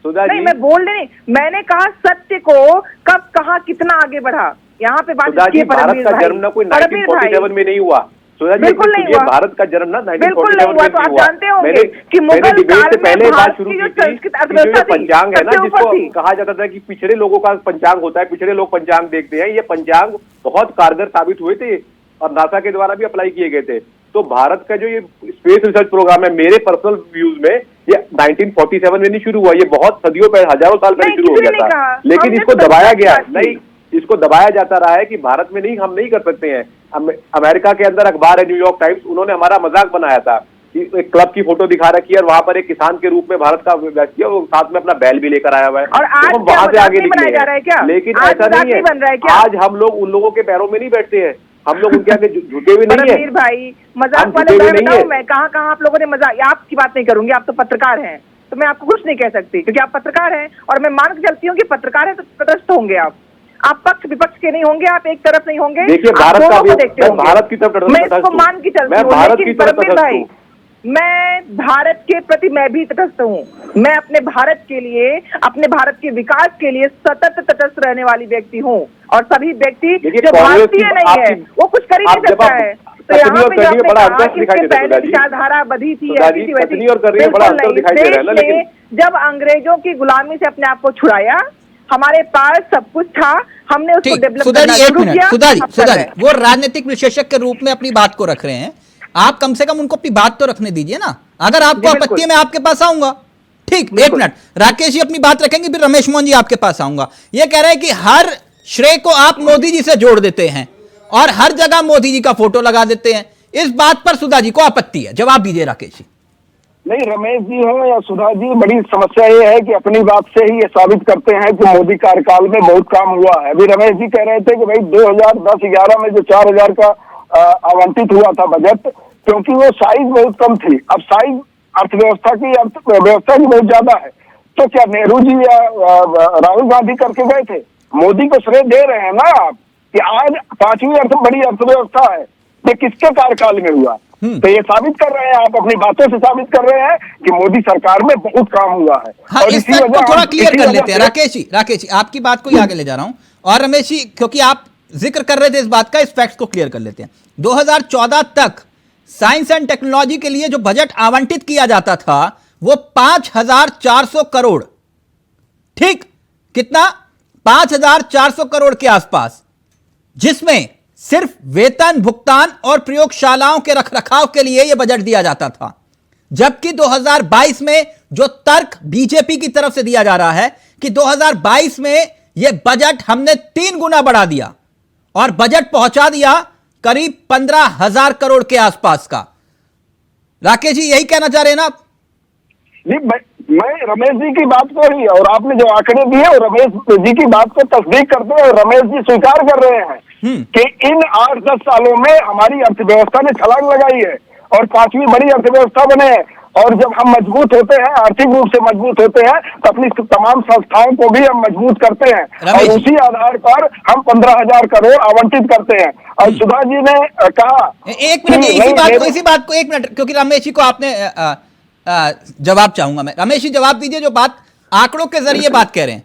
सुधा नहीं, जी मैं बोल नहीं, मैंने कहा सत्य को कब कहा कितना आगे बढ़ा, यहाँ पे बात। भारत का जन्म ना कोई 1947 में नहीं हुआ सुधा जी, बिल्कुल नहीं हुआ। भारत का जन्म ना 1947 में तो आप जानते होंगे कि मुगल काल में पहले बात भारत शुरू की की जो थी संस्कृत कि अर्थव्यवस्था जो पंचांग है ना, सबसे ऊपर थी। जिसको कहा जाता था कि पिछड़े लोगों का पंचांग होता है, पिछड़े लोग पंचांग देखते हैं, ये पंचांग बहुत कारगर साबित हुए थे और नासा के द्वारा भी अप्लाई किए गए थे। तो भारत का जो ये स्पेस रिसर्च प्रोग्राम है, मेरे पर्सनल व्यूज में ये 1947 में नहीं शुरू हुआ, ये बहुत सदियों पहले, हजारों साल पहले शुरू हो गया था, लेकिन इसको दबाया गया नहीं, इसको दबाया जाता रहा है कि भारत में नहीं, हम नहीं कर सकते हैं। अमेरिका के अंदर अखबार है न्यूयॉर्क टाइम्स, उन्होंने हमारा मजाक बनाया था कि एक क्लब की फोटो दिखा रखी है और वहां पर एक किसान के रूप में भारत का व्यक्ति है, वो साथ में अपना बैल भी लेकर आया हुआ है, और आज तो हम वहां से आगे निकले जा रहा है क्या? लेकिन ऐसा नहीं है, आज हम लोग उन लोगों के पैरों में नहीं बैठते हैं, हम लोग उनके आगे झुके हुए नहीं है। भाई मजाक वाले बताऊं मैं, कहाँ आप लोगों ने मजाक, आपकी बात नहीं करूंगी, आप तो पत्रकार हैं, तो मैं आपको कुछ नहीं कह सकती क्योंकि आप पत्रकार हैं, और मैं मान के चलती हूँ कि पत्रकार है तो तटस्थ होंगे आप पक्ष विपक्ष के नहीं होंगे, आप एक तरफ नहीं होंगे। देखिए भारत का देखते होंगे, भारत की तरफ मैं इसको मान के चलती हूँ, लेकिन परमवीर भाई मैं भारत के प्रति मैं भी तटस्थ हूँ। मैं अपने भारत के लिए, अपने भारत के विकास के लिए सतत तटस्थ रहने वाली व्यक्ति हूँ, और सभी व्यक्ति जो भारतीय नहीं है वो कुछ कर ही नहीं सकता है। तो यहाँ पे जो आपने कहा कि इसके पहले विचारधारा बधी थी, ऐसी थी वैसी, बिल्कुल नहीं। जब अंग्रेजों की गुलामी से अपने आप को छुड़ाया, हमारे पास सब कुछ था, हमने उसको डेवलप करना शुरू किया। सुधारी वो राजनीतिक विशेषज्ञ के रूप में अपनी बात को रख रहे हैं, आप कम से कम उनको अपनी बात तो रखने दीजिए ना। अगर आपको आपत्ति है मैं आपके पास आऊंगा, ठीक, 1 मिनट, राकेश जी अपनी बात रखेंगे, फिर रमेश मोहन जी आपके पास आऊंगा। ये कह रहे हैं कि हर श्रेय को आप मोदी जी से जोड़ देते हैं और हर जगह मोदी जी का फोटो लगा देते हैं, इस बात पर सुधा जी को आपत्ति है, जवाब दीजिए राकेश जी। नहीं, रमेश जी हो या सुधा जी, बड़ी समस्या ये है कि अपनी बात से ही ये साबित करते हैं कि मोदी कार्यकाल में बहुत काम हुआ है। अभी रमेश जी कह रहे थे कि भाई 2010-11 में जो 4000 का आवंटित हुआ था बजट, क्योंकि वो साइज बहुत कम थी, अब साइज अर्थव्यवस्था की बहुत ज्यादा है। तो क्या नेहरू जी या राहुल गांधी करके गए थे? मोदी को श्रेय दे रहे हैं ना आप कि आज 5वीं बड़ी अर्थव्यवस्था है, ये किसके कार्यकाल में हुआ? तो ये साबित कर रहे हैं, आप अपनी बातों से साबित कर रहे हैं कि मोदी सरकार में बहुत काम हुआ है। हाँ, और इस बात को थोड़ा क्लियर कर लेते हैं। राकेश जी आपकी बात को ही आगे ले जा रहा हूं, और रमेश जी क्योंकि आप जिक्र कर रहे थे इस बात का, इस फैक्ट को क्लियर कर लेते हैं। 2014 तक साइंस एंड टेक्नोलॉजी के लिए जो बजट आवंटित किया जाता था वो 5400 करोड़, ठीक, कितना? 5,400 करोड़ के आसपास, जिसमें सिर्फ वेतन भुगतान और प्रयोगशालाओं के रखरखाव के लिए यह बजट दिया जाता था। जबकि 2022 में जो तर्क बीजेपी की तरफ से दिया जा रहा है कि 2022 में यह बजट हमने 3 गुना बढ़ा दिया और बजट पहुंचा दिया करीब 15,000 करोड़ के आसपास का। राकेश जी, यही कहना चाह रहे हैं ना आप? जी, मैं रमेश जी की बात को ही और आपने जो आंकड़े दिए और रमेश जी की बात को तस्दीक करते हैं, रमेश जी स्वीकार कर रहे हैं कि इन 8-10 सालों में हमारी अर्थव्यवस्था ने छलांग लगाई है और 5वीं बड़ी अर्थव्यवस्था बने हैं। और जब हम मजबूत होते हैं, आर्थिक रूप से मजबूत होते हैं, तो अपनी तमाम संस्थाओं को भी हम मजबूत करते हैं और उसी आधार पर हम 15,000 करोड़ आवंटित करते हैं। और सुधा जी ने कहा, एक मिनट, इसी बात को 1 मिनट, क्योंकि रमेश जी को आपने जवाब चाहूंगा मैं। रमेश जी, जवाब दीजिए, जो बात आंकड़ों के जरिए बात कह रहे हैं।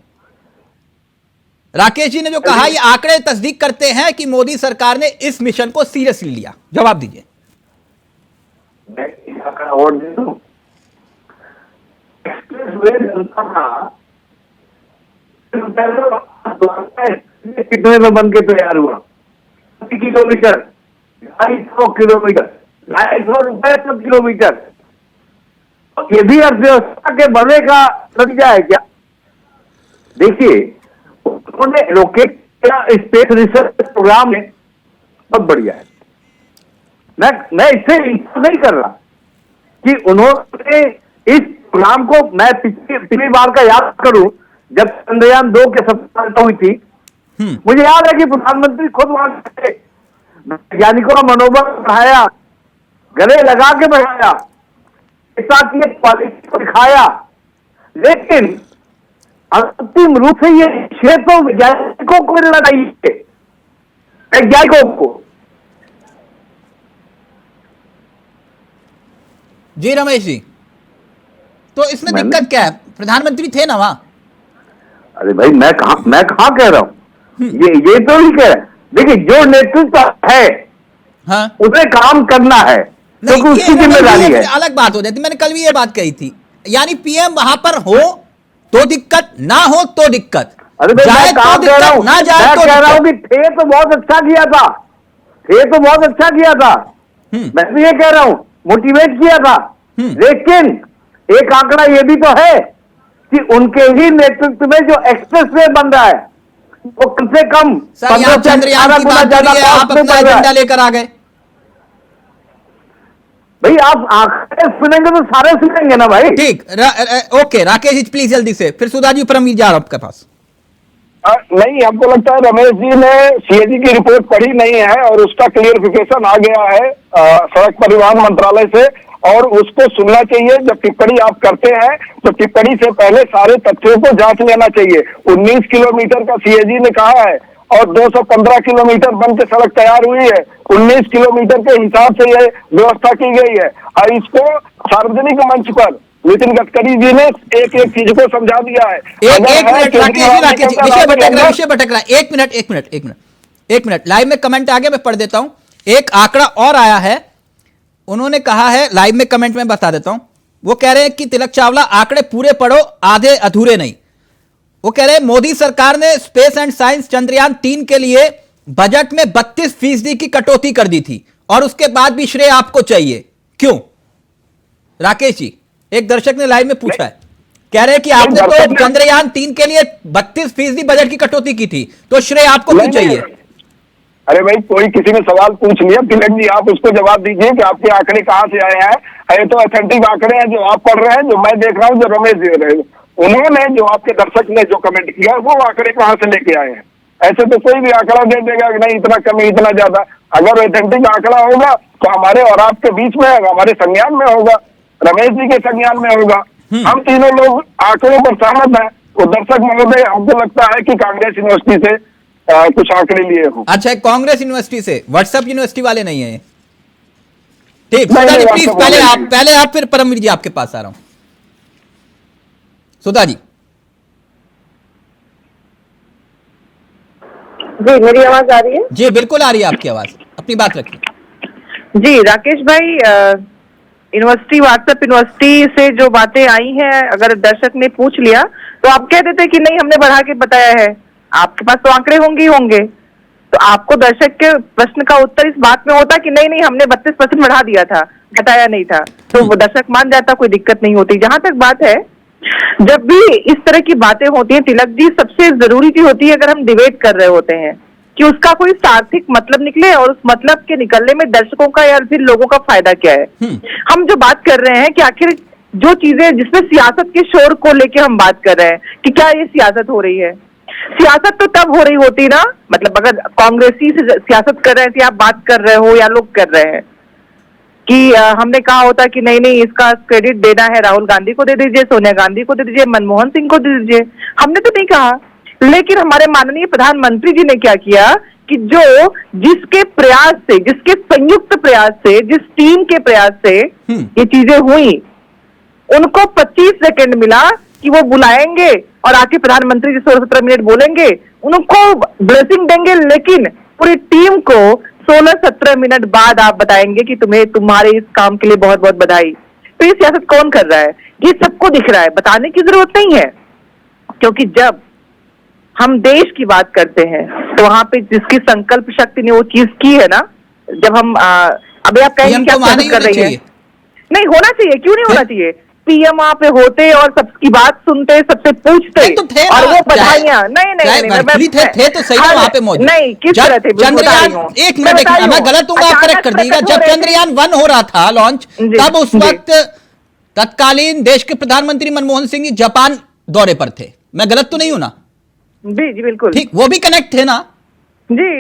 राकेश जी ने जो कहा, ये आंकड़े तस्दीक करते हैं कि मोदी सरकार ने इस मिशन को सीरियसली लिया। जवाब दीजिए। और दे दूं, एक्सप्रेसवे चलता था, कितने में बन के तैयार हुआ? 80 किलोमीटर, 250 किलोमीटर, 250 रुपए सब किलोमीटर। ये भी अर्थव्यवस्था के बढ़ने का नतीजा है क्या? देखिए, उन्होंने रॉकेट का स्पेस रिसर्च प्रोग्राम है, बहुत बढ़िया है। मैं इससे इंकार नहीं कर रहा कि उन्होंने इस प्रोग्राम को, मैं पिछली बार का याद करूं जब चंद्रयान 2 के सफलता हुई थी, मुझे याद है कि प्रधानमंत्री खुद वहां गए, वैज्ञानिकों का मनोबल बढ़ाया, गले लगा के बढ़ाया, साथ ये क्वालिटी को दिखाया। लेकिन अंतिम रूप से ये क्षेत्र तो वैज्ञानिकों को लड़ाई है, वैज्ञानिकों को। जी रमेश जी, तो इसमें दिक्कत क्या है? प्रधानमंत्री थे ना वहां। अरे भाई, मैं कहां कह रहा हूं, ये तो नहीं कह रहा। देखिए, जो नेतृत्व है, हाँ, उसे काम करना है, क्योंकि उसकी जिम्मेदारी है। अलग बात हो जाती, मैंने कल भी ये बात कही थी, यानी पीएम वहां पर हो तो दिक्कत, ना हो तो दिक्कत। अरे भाई, जाए तो दिक्कत, ना जाए तो कह रहा हूं कि थे तो बहुत अच्छा किया था, मैं भी ये कह रहा हूं, मोटिवेट किया था। लेकिन एक आंकड़ा ये भी तो है कि उनके ही नेतृत्व में जो एक्सप्रेसवे बन रहा है वो कम से कम 15 से 18 गुना ज्यादा आप अपना एजेंडा लेकर आ गए। भाई, आप आंकड़े सुनेंगे तो सारे सुनेंगे ना भाई। ठीक, ओके राकेश जी, प्लीज जल्दी से, फिर सुधा जी परमवीर जी आपके पास। नहीं, हमको लगता है रमेश जी ने सीएजी की रिपोर्ट पढ़ी नहीं है और उसका क्लियरिफिकेशन आ गया है सड़क परिवहन मंत्रालय से, और उसको सुनना चाहिए। जब टिप्पणी आप करते हैं तो टिप्पणी से पहले सारे तथ्यों को जांच लेना चाहिए। 19 किलोमीटर का सीएजी ने कहा है और 215 किलोमीटर बन के सड़क तैयार हुई है। 19 किलोमीटर के हिसाब से यह व्यवस्था की गई है और इसको सार्वजनिक मंच पर नितिन गडकरी जी ने एक एक चीज को समझा दिया है। एक मिनट राकेश जी, विषय भटक रहा है। एक मिनट, लाइव में कमेंट आ गया, मैं पढ़ देता हूं। एक आंकड़ा और आया है, उन्होंने कहा है, लाइव में कमेंट में बता देता हूं। वो कह रहे हैं कि तिलक चावला, आंकड़े पूरे पढ़ो, आधे अधूरे नहीं। वो कह रहे हैं मोदी सरकार ने स्पेस एंड साइंस चंद्रयान 3 के लिए बजट में 32% की कटौती कर दी थी और उसके बाद भी श्रेय आपको चाहिए, क्यों? राकेश जी, एक दर्शक ने लाइव में पूछा है, कह रहे हैं कि आपने तो चंद्रयान 3 के लिए 32% बजट की कटौती की थी, तो श्रेय आपको क्यों चाहिए? अरे भाई, कोई किसी ने सवाल पूछ लिया, तिलक जी आप उसको जवाब दीजिए कि आपके आंकड़े कहां से आए हैं। ये तो ऑथेंटिक आंकड़े हैं जो आप पढ़ रहे हैं, जो मैं देख रहा हूं, जो रमेश दे रहे हैं। उन्होंने, जो आपके दर्शक ने जो कमेंट किया, वो आंकड़े कहां से लेके आए हैं? ऐसे तो कोई भी आंकड़ा दे देगा कि नहीं इतना कमी, इतना ज्यादा। अगर ऑथेंटिक आंकड़ा होगा तो हमारे और आपके बीच में होगा, हमारे संज्ञान में होगा, रमेश जी के संज्ञान में होगा। हम तीनों लोग आंकड़ों पर सहमत हैं। वो दर्शक महोदय, हमको लगता है कि कांग्रेस यूनिवर्सिटी से कुछ आंकड़े लिए हो। अच्छा, कांग्रेस यूनिवर्सिटी से, व्हाट्सएप यूनिवर्सिटी वाले नहीं है। ठीक, सुधा जी प्लीज, पहले आप फिर परमवीर जी आपके पास आ रहा हूं। सुधा जी। जी, मेरी आवाज आ रही है? जी बिल्कुल आ रही है आपकी आवाज, अपनी बात रखिए। जी राकेश भाई, यूनिवर्सिटी, व्हाट्सएप यूनिवर्सिटी से जो बातें आई हैं, अगर दर्शक ने पूछ लिया तो आप कह देते कि नहीं हमने बढ़ा के बताया है, आपके पास तो आंकड़े होंगे ही होंगे। तो आपको दर्शक के प्रश्न का उत्तर इस बात में होता कि नहीं नहीं हमने 32% बढ़ा दिया था, घटाया नहीं था, तो वो दर्शक मान जाता, कोई दिक्कत नहीं होती। जहां तक बात है, जब भी इस तरह की बातें होती हैं तिलक जी, सबसे जरूरी चीज होती है अगर हम डिबेट कर रहे होते हैं कि उसका कोई सार्थक मतलब निकले और उस मतलब के निकलने में दर्शकों का या फिर लोगों का फायदा क्या है। हम जो बात कर रहे हैं कि आखिर जो चीजें जिसमें सियासत के शोर को लेके हम बात कर रहे हैं कि क्या ये सियासत हो रही है, सियासत तो तब हो रही होती ना, मतलब अगर कांग्रेसी से सियासत कर रहे हैं, आप बात कर रहे हो या लोग कर रहे हैं कि हमने कहा होता कि नहीं नहीं इसका क्रेडिट देना है राहुल गांधी को दे दीजिए, सोनिया गांधी को दे दीजिए, मनमोहन सिंह को दे दीजिए, हमने तो नहीं कहा। लेकिन हमारे माननीय प्रधानमंत्री जी ने क्या किया कि जो जिसके प्रयास से, जिसके संयुक्त प्रयास से, जिस टीम के प्रयास से ये चीजें हुई, उनको 25 सेकंड मिला कि वो बुलाएंगे और आके प्रधानमंत्री जी 16-17 मिनट बोलेंगे, उनको ब्लेसिंग देंगे, लेकिन पूरी टीम को 16-17 मिनट बाद आप बताएंगे कि तुम्हें तुम्हारे इस काम के लिए बहुत बहुत बधाई। तो ये सियासत कौन कर रहा है? ये सबको दिख रहा है, बताने की जरूरत नहीं है। क्योंकि जब हम देश की बात करते हैं तो वहां पे जिसकी संकल्प शक्ति ने वो चीज की है ना, जब हम अभी आप कहेंगे क्या सियासत कर रही है, नहीं होना चाहिए, क्यों नहीं होना चाहिए? पीएम वहां पे होते और सबकी बात सुनते, सबसे पूछते तो थे और वो बधाइयां, थे तो सही वहां पे मौजूद। नहीं, किस तरह थे? चंद्रयान, एक मिनट, मैं गलत हूँ, आप करेक्ट कर दीजिएगा। जब चंद्रयान 1 हो रहा था लॉन्च, तब उस वक्त तत्कालीन देश के प्रधानमंत्री मनमोहन सिंह जी जापान दौरे पर थे, मैं गलत तो नहीं हूं ना? जी जी बिल्कुल ठीक, वो भी कनेक्ट थे ना जी।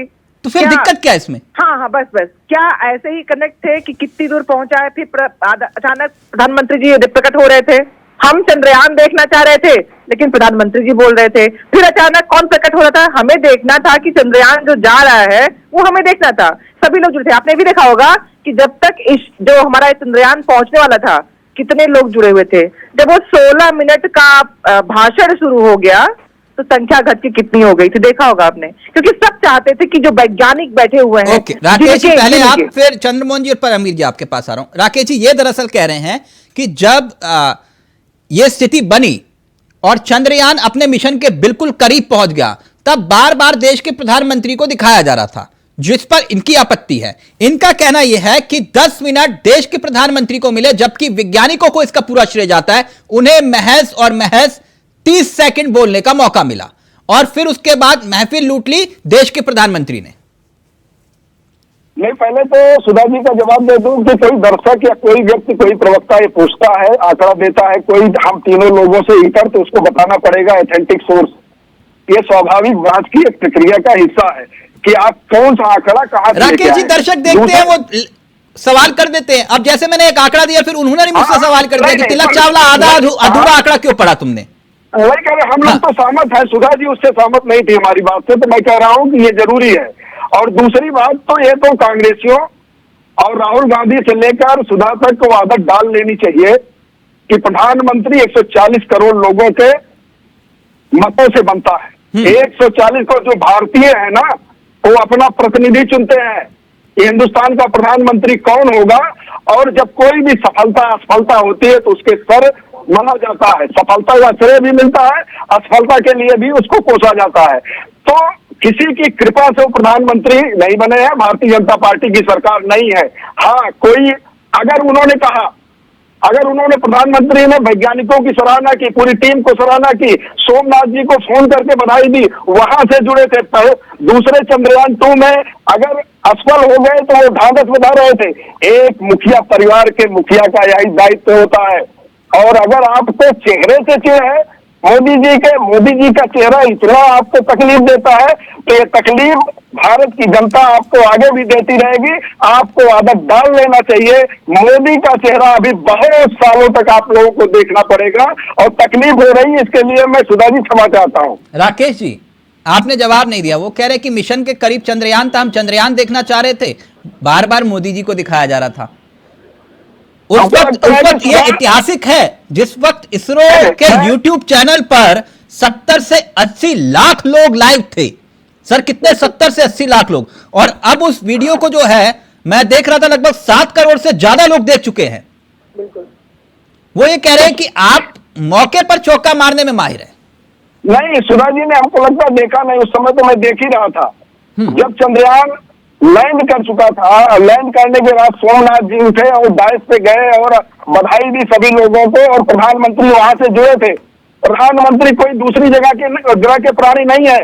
तो फिर दिक्कत क्या है इसमें? हाँ बस क्या ऐसे ही कनेक्ट थे कि कितनी दूर पहुंचा है, फिर अचानक प्रधानमंत्री जी प्रकट हो रहे थे, हम चंद्रयान देखना चाह रहे थे लेकिन प्रधानमंत्री जी बोल रहे थे, फिर अचानक कौन प्रकट हो रहा था? हमें देखना था कि चंद्रयान जो जा रहा है वो हमें देखना था, सभी लोग जुड़े थे। आपने भी देखा होगा कि जब तक जो हमारा चंद्रयान पहुंचने वाला था कितने लोग जुड़े हुए थे, जब वो 16 मिनट का भाषण शुरू हो गया तो संख्या घट के कितनी हो गई थी, देखा होगा आपने, क्योंकि सब चाहते थे कि जो वैज्ञानिक बैठे हुए हैं। राकेश जी, पहले आप, फिर चंद्रमोहन जी और परमवीर जी आपके पास आ रहा हूं। राकेश जी, ये दरअसल कह रहे हैं कि जब ये स्थिति बनी और चंद्रयान अपने मिशन के बिल्कुल करीब पहुंच गया, तब बार बार देश के प्रधानमंत्री को दिखाया जा रहा था, जिस पर इनकी आपत्ति है। इनका कहना यह है कि 10 मिनट देश के प्रधानमंत्री को मिले, जबकि वैज्ञानिकों को इसका पूरा श्रेय जाता है, उन्हें महज और महज 30 सेकंड बोलने का मौका मिला और फिर उसके बाद महफिल लूट ली देश के प्रधानमंत्री ने। नहीं, पहले तो सुधा जी का जवाब दे दूं कि कोई दर्शक या कोई व्यक्ति, कोई प्रवक्ता ये पूछता है, आंकड़ा देता है, कोई हम तीनों लोगों से इतर, तो उसको बताना पड़ेगा ऑथेंटिक सोर्स। ये स्वाभाविक जांच की एक प्रक्रिया का हिस्सा है कि आप कौन सा आंकड़ा कहां से राकेश जी, दर्शक देखते हैं, वो सवाल कर देते हैं। अब जैसे मैंने एक आंकड़ा दिया, फिर उन्होंने मुझसे सवाल कर दिया कि तिलक चावला आधा अधूरा आंकड़ा क्यों पढ़ा तुमने? वही कह रहे, हम लोग तो सहमत है, सुधा जी उससे सहमत नहीं थी हमारी बात से, तो मैं कह रहा हूं कि ये जरूरी है। और दूसरी बात तो ये तो कांग्रेसियों और राहुल गांधी से लेकर सुधा तक को आदत डाल लेनी चाहिए कि प्रधानमंत्री 140 करोड़ लोगों के मतों से बनता है। 140 को जो भारतीय है ना, वो अपना प्रतिनिधि चुनते हैं कि हिंदुस्तान का प्रधानमंत्री कौन होगा, और जब कोई भी सफलता असफलता होती है तो उसके सर माना जाता है, सफलता का श्रेय भी मिलता है, असफलता के लिए भी उसको कोसा जाता है। तो किसी की कृपा से वो प्रधानमंत्री नहीं बने हैं, भारतीय जनता पार्टी की सरकार नहीं है। हाँ, कोई अगर उन्होंने प्रधानमंत्री ने वैज्ञानिकों की सराहना की, पूरी टीम को सराहना की, सोमनाथ जी को फोन करके बधाई दी, वहां से जुड़े थे। दूसरे चंद्रयान 2 में अगर असफल हो गए तो वो ढांढस बधा रहे थे। एक मुखिया परिवार के मुखिया का यही दायित्व होता है। और अगर आपको चेहरे से है, मोदी जी का चेहरा इतना आपको तकलीफ देता है तो ये तकलीफ भारत की जनता आपको आगे भी देती रहेगी। आपको आदत डाल लेना चाहिए। मोदी का चेहरा अभी बहुत सालों तक आप लोगों को देखना पड़ेगा और तकलीफ हो रही है, इसके लिए मैं सुधा जी क्षमा चाहता हूँ। राकेश जी, आपने जवाब नहीं दिया। वो कह रहे कि मिशन के करीब चंद्रयान था, हम चंद्रयान देखना चाह रहे थे, बार बार मोदी जी को दिखाया जा रहा था। उस वक्त ये ऐतिहासिक है जिस वक्त इसरो के YouTube चैनल पर 70 से 80 लाख लोग लाइव थे। सर कितने? 70 से 80 लाख लोग। और अब उस वीडियो को जो है मैं देख रहा था, लगभग 7 करोड़ से ज्यादा लोग देख चुके हैं। वो ये कह रहे हैं कि आप मौके पर चौका मारने में माहिर है। नहीं, सुधा जी ने हमको लगता है देखा नहीं, उस समय तो मैं देख ही रहा था जब चंद्रयान लैंड कर चुका था। लैंड करने के बाद सोमनाथ जी उठे और डाइस पे गए और बधाई दी सभी लोगों को, और प्रधानमंत्री वहां से जुड़े थे। प्रधानमंत्री कोई दूसरी ग्रह के प्राणी नहीं है।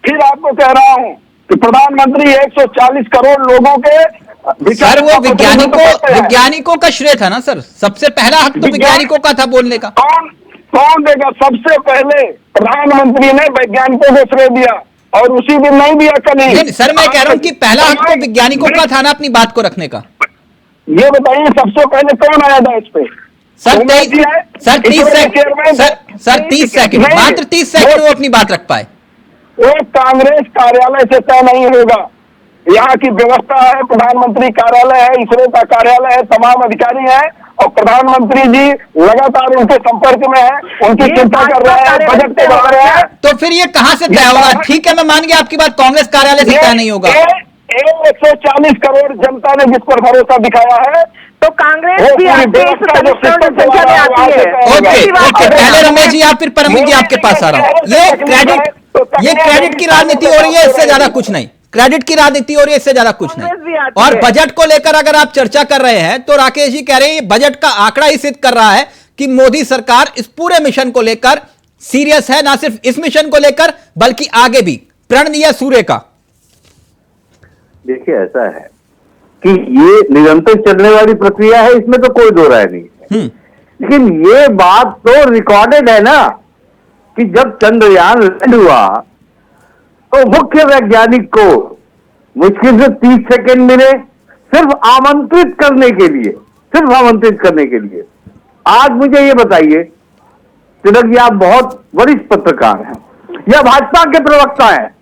फिर आपको कह रहा हूं कि प्रधानमंत्री 140 करोड़ लोगों के सर, वो वैज्ञानिकों का श्रेय था ना सर, सबसे पहला हक तो वैज्ञानिकों का था बोलने का। कौन देगा? सबसे पहले प्रधानमंत्री ने वैज्ञानिकों को श्रेय दिया, और उसी दिन नहीं दिया कहीं। सर, मैं कह रहा हूं कि पहला हक तो वैज्ञानिकों का था ना अपनी बात को रखने का। ये बताइए सबसे पहले कौन आया था इस पे? सर 30 सेकंड, मात्र 30 सेकंड वो अपनी बात रख पाए। वो कांग्रेस कार्यालय से तय नहीं होगा। यहाँ की व्यवस्था है, प्रधानमंत्री कार्यालय है, इसरो का कार्यालय है, तमाम अधिकारी हैं, और प्रधानमंत्री जी लगातार उनके संपर्क में है, उनकी चिंता कर रहे हैं, बजट पे बढ़ा रहे हैं। तो फिर ये कहां से तय होगा? ठीक है, मैं मान गया आपकी बात, कांग्रेस कार्यालय से तय नहीं होगा। 140 करोड़ जनता ने जिस पर भरोसा दिखाया है, तो कांग्रेस भी आपके इस संख्या में आती है। ओके, पहले रमेश जी आप, फिर परमवीर जी आपके पास आ रहा हूं। ये क्रेडिट की राजनीति हो रही है, इससे ज्यादा कुछ नहीं। क्रेडिट की राजनीति हो रही है, इससे ज्यादा कुछ नहीं। और बजट को लेकर अगर आप चर्चा कर रहे हैं तो राकेश जी कह रहे हैं बजट का आंकड़ा ही सिद्ध कर रहा है कि मोदी सरकार इस पूरे मिशन को लेकर सीरियस है, ना सिर्फ इस मिशन को लेकर बल्कि आगे भी। प्रण दिया सूर्य का। देखिए, ऐसा है कि ये निरंतर चलने वाली प्रक्रिया है, इसमें तो कोई दो राय नहीं है। लेकिन ये बात तो रिकॉर्डेड है ना कि जब चंद्रयान लैंड हुआ तो मुख्य वैज्ञानिक को मुश्किल से 30 सेकंड मिले सिर्फ आमंत्रित करने के लिए। आज मुझे ये बताइए, तिलक जी आप बहुत वरिष्ठ पत्रकार हैं या भाजपा के प्रवक्ता हैं,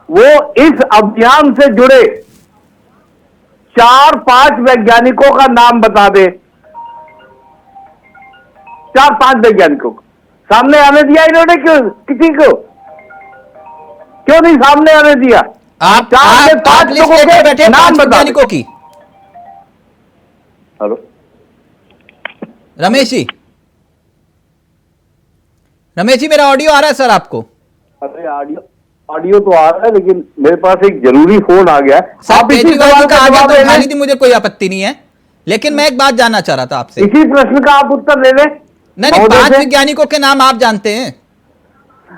वो इस अभियान से जुड़े 4-5 वैज्ञानिकों का नाम बता दे। 4-5 वैज्ञानिकों को सामने आने दिया इन्होंने? क्यों किसी को क्यों नहीं सामने आने दिया? आप 4-5 लोगों के बैठे नाम वैज्ञानिकों की। हेलो रमेश जी, मेरा ऑडियो आ रहा है सर आपको? अरे ऑडियो तो आ रहा है, लेकिन मेरे पास एक जरूरी फोन आ गया। आप इसी सवाल का जवाब देने दी, मुझे कोई आपत्ति नहीं है, लेकिन मैं एक बात जानना चाह रहा था आपसे। इसी प्रश्न का आप उत्तर दे दें। नहीं, 5 वैज्ञानिकों के नाम आप जानते हैं?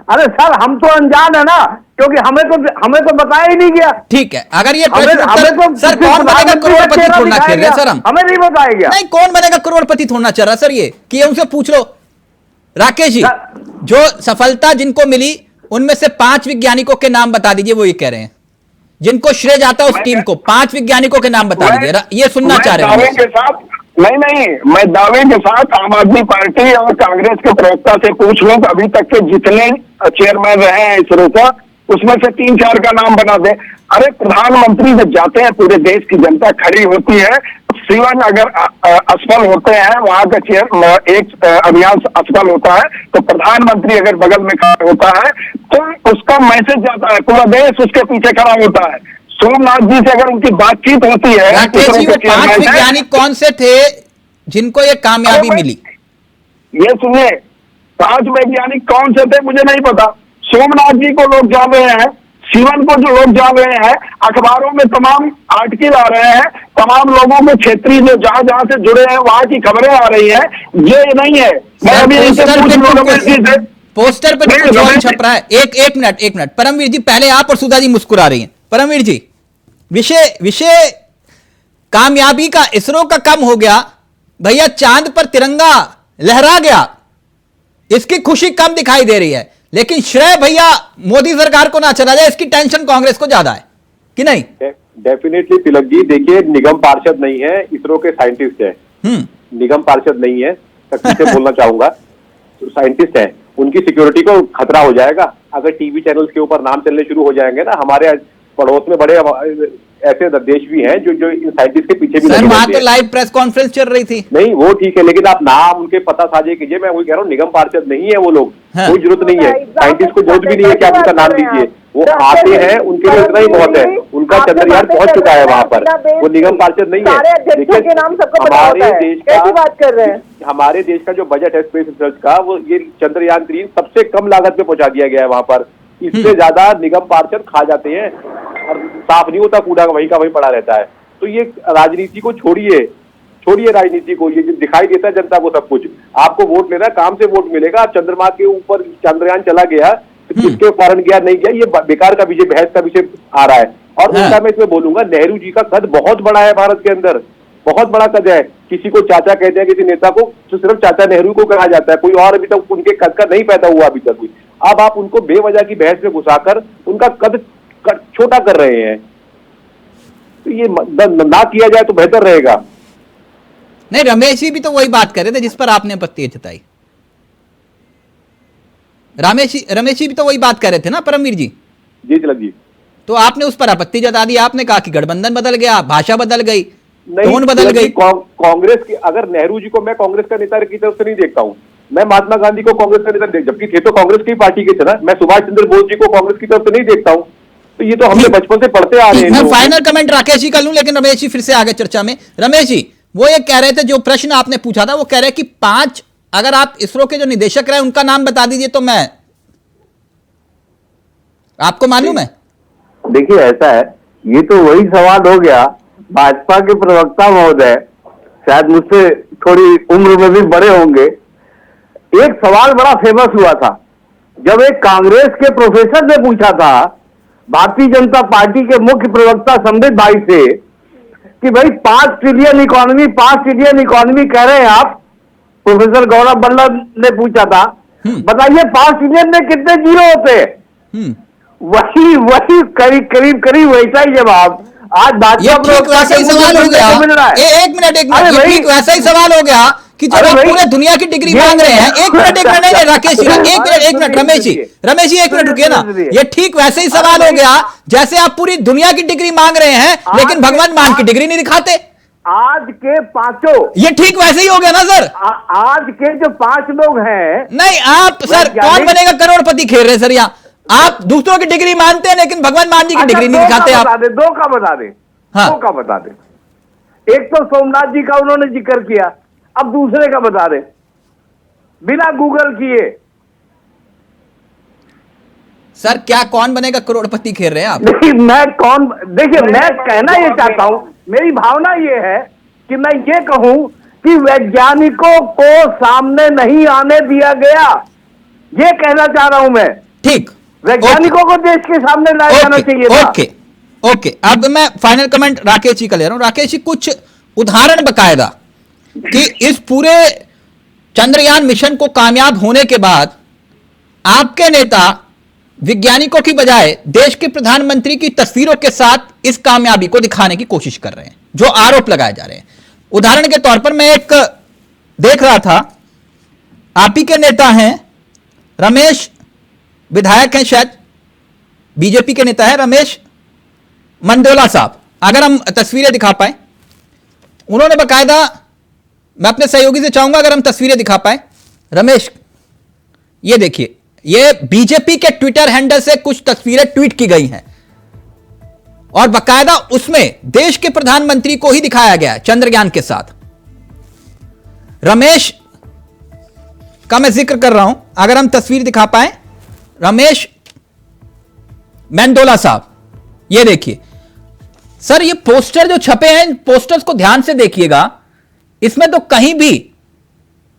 अरे सर, हम तो अनजान है ना, क्योंकि हमें तो बताया ही नहीं गया। ठीक है, अगर ये हमें तो सर कौन बनेगा करोड़पति थोड़ा खेल रहे सर हम? हमें नहीं बताया गया। नहीं, कौन बनेगा करोड़पति थोड़ा चल रहा सर, ये कि उनसे पूछ लो। राकेश जी, जो सफलता जिनको मिली उनमें से 5 वैज्ञानिकों के नाम बता दीजिए। वो ये कह रहे हैं जिनको श्रेय जाता है उस टीम को, 5 वैज्ञानिकों के नाम बता दीजिए, ये सुनना चाह रहे हैं। नहीं, मैं दावे के साथ आम आदमी पार्टी और कांग्रेस के प्रवक्ता से पूछ लूं, अभी तक के जितने चेयरमैन रहे हैं इसरो का, उसमें से 3-4 का नाम बना दे। अरे प्रधानमंत्री जब जाते हैं, पूरे देश की जनता खड़ी होती है, सिवन अगर असफल होते हैं, वहां का एक अभियान असफल होता है, तो प्रधानमंत्री अगर बगल में खड़ा होता है तो उसका मैसेज जाता है, पूरा देश उसके पीछे खड़ा होता है। सोमनाथ जी से अगर उनकी बातचीत होती है। राकेश जी, वो 5 वैज्ञानिक कौन से थे जिनको ये कामयाबी मिली? ये सुनिए, 5 वैज्ञानिक कौन से थे मुझे नहीं पता। सोमनाथ जी को लोग जान रहे हैं, शिवन को जो लोग जान रहे हैं, अखबारों में तमाम आर्टिकल आ रहे हैं, तमाम लोगों को क्षेत्रीय जो जहां से जुड़े हैं वहां की खबरें आ रही हैं। ये नहीं है, मैं अभी पोस्टर पे कुछ छप रहा है। एक मिनट परमवीर जी, पहले आप और सुधा जी मुस्कुरा रही हैं। परमवीर जी, विषय कामयाबी का इसरो का कम हो गया भैया, चांद पर तिरंगा लहरा गया, इसकी खुशी कम दिखाई दे रही है, लेकिन श्रेय भैया मोदी सरकार को ना चला जाए, इसकी टेंशन कांग्रेस को ज्यादा है कि नहीं? डेफिनेटली तिलक जी, देखिए निगम पार्षद नहीं है, इसरो के साइंटिस्ट है। निगम पार्षद नहीं है, सख्ती से बोलना चाहूंगा, तो साइंटिस्ट है, उनकी सिक्योरिटी को खतरा हो जाएगा अगर टीवी चैनल्स के ऊपर नाम चलने शुरू हो जाएंगे ना। हमारे पड़ोस में बड़े ऐसे देश भी हैं जो इन साइंटिस्ट के पीछे भी सर, वहां तो लाइव प्रेस कॉन्फ्रेंस चल रही थी। नहीं, वो ठीक है, लेकिन आप नाम उनके पता साझे कीजिए। मैं वही कह रहा हूँ, निगम पार्षद नहीं है वो लोग। कोई जरूरत नहीं है, साइंटिस्ट को जरूरत भी नहीं है कि आप उनका नाम दीजिए। वो आते हैं, उनके लिए इतना ही बहुत है, उनका उनका चंद्रयान पहुंच चुका है वहां पर, वो निगम पार्षद नहीं है। के नाम सबको पता होता है, कैसी बात कर रहे हैं? हमारे देश का जो बजट है स्पेस रिसर्च का, वो ये चंद्रयान 3 सबसे कम लागत में पहुंचा दिया गया है वहां पर। इससे ज्यादा निगम पार्षद खा जाते हैं और साफ नहीं होता, कूड़ा वहीं का वहीं पड़ा रहता है। तो ये राजनीति को छोड़िए राजनीति को, ये दिखाई देता है जनता को सब कुछ। आपको वोट लेना, काम से वोट मिलेगा। चंद्रमा के ऊपर चंद्रयान चला गया, किसके कारण गया नहीं गया, ये बेकार का विषय, बहस का विषय आ रहा है। और उल्टा मैं इसमें बोलूंगा, नेहरू जी का कद बहुत बड़ा है भारत के अंदर, बहुत बड़ा कद है। किसी को चाचा कहते हैं, किसी नेता को तो सिर्फ चाचा नेहरू को कहा जाता है, कोई और अभी तक उनके कद का नहीं पैदा हुआ अभी तक कोई। अब आप उनको बेवजह की बहस में घुसाकर उनका कद छोटा कर रहे हैं, तो ये ना किया जाए तो बेहतर रहेगा। नहीं, रमेश जी भी तो वही बात कर रहे थे जिस पर आपने आपत्ति जताई। रमेश जी भी तो वही बात कर रहे थे ना परमवीर जी? जी तिलक जी। तो आपने उस पर आपत्ति जता दी, आपने कहा कि गठबंधन बदल गया, भाषा बदल गई, टोन बदल गई। कांग्रेस की, अगर नेहरू जी को मैं कांग्रेस का नेता की तरफ से नहीं देखता हूँ, मैं महात्मा गांधी को कांग्रेस का नेता जबकि थे तो कांग्रेस की पार्टी के थे ना, मैं सुभाष चंद्र बोस जी को कांग्रेस की तरफ से नहीं देखता हूँ। तो ये तो हमने बचपन से पढ़ते आ रहे हैं। मैं फाइनल कमेंट राकेश जी कर लूं, लेकिन रमेश जी फिर से आगे चर्चा में। रमेश जी, वो ये कह रहे थे, जो प्रश्न आपने पूछा था, वो कह रहे कि 5, अगर आप इसरो के जो निदेशक रहे उनका नाम बता दीजिए तो मैं आपको मालूम है। देखिए ऐसा है, ये तो वही सवाल हो गया, भाजपा के प्रवक्ता महोदय शायद मुझसे थोड़ी उम्र में भी बड़े होंगे, एक सवाल बड़ा फेमस हुआ था जब एक कांग्रेस के प्रोफेसर ने पूछा था भारतीय जनता पार्टी के मुख्य प्रवक्ता संबित भाई से कि भाई 5 ट्रिलियन इकोनॉमी कह रहे हैं आप। प्रोफेसर गौरव बल्लभ ने पूछा था, बताइए 5 ट्रिलियन में कितने जीरो होते हैं? वही करीब वैसा ही जवाब आज भाजपा वैसा ही सवाल हो गया। एक मिनट ठीक वैसा ही सवाल हो गया कि जब आप पूरे दुनिया की डिग्री मांग रहे हैं। एक मिनट नहीं राकेश जी, एक मिनट रमेश जी एक मिनट रुकिए ना। ये ठीक वैसे ही सवाल हो गया जैसे आप पूरी दुनिया की डिग्री मांग रहे हैं लेकिन भगवान मान की डिग्री नहीं दिखाते। आज के 5 ये ठीक वैसे ही हो गया ना सर। आज के जो 5 लोग हैं, नहीं आप सर कौन बनेगा करोड़पति खेल रहे सर यहाँ। आप दूसरों की डिग्री मानते हैं लेकिन भगवान मान जी की डिग्री नहीं दिखाते आप। दो का बता दे। हाँ, दो का बता दे। एक तो सोमनाथ जी का उन्होंने जिक्र किया, अब दूसरे का बता दे बिना गूगल किए। सर क्या कौन बनेगा करोड़पति खेल रहे हैं आप? नहीं देखिए मैं कहना ये चाहता हूं, मेरी भावना ये है कि मैं ये कहूं कि वैज्ञानिकों को सामने नहीं आने दिया गया, ये कहना चाह रहा हूं मैं। ठीक, वैज्ञानिकों को देश के सामने लाया जाना चाहिए था। ओके अब मैं फाइनल कमेंट राकेश जी का ले रहा हूं। राकेश जी कुछ उदाहरण बकायदा कि इस पूरे चंद्रयान मिशन को कामयाब होने के बाद आपके नेता वैज्ञानिकों की बजाय देश के प्रधानमंत्री की तस्वीरों के साथ इस कामयाबी को दिखाने की कोशिश कर रहे हैं, जो आरोप लगाए जा रहे हैं। उदाहरण के तौर पर मैं एक देख रहा था, आप ही के नेता हैं रमेश, विधायक हैं शायद, बीजेपी के नेता हैं रमेश मंडोला साहब, अगर हम तस्वीरें दिखा पाए। उन्होंने बकायदा, मैं अपने सहयोगी से चाहूंगा अगर हम तस्वीरें दिखा पाए। रमेश, ये देखिए, ये बीजेपी के ट्विटर हैंडल से कुछ तस्वीरें ट्वीट की गई हैं और बकायदा उसमें देश के प्रधानमंत्री को ही दिखाया गया है चंद्रयान के साथ। रमेश का मैं जिक्र कर रहा हूं, अगर हम तस्वीर दिखा पाए। रमेश मेंडोला साहब, ये देखिए सर, ये पोस्टर जो छपे हैं, इन पोस्टर्स को ध्यान से देखिएगा। इसमें तो कहीं भी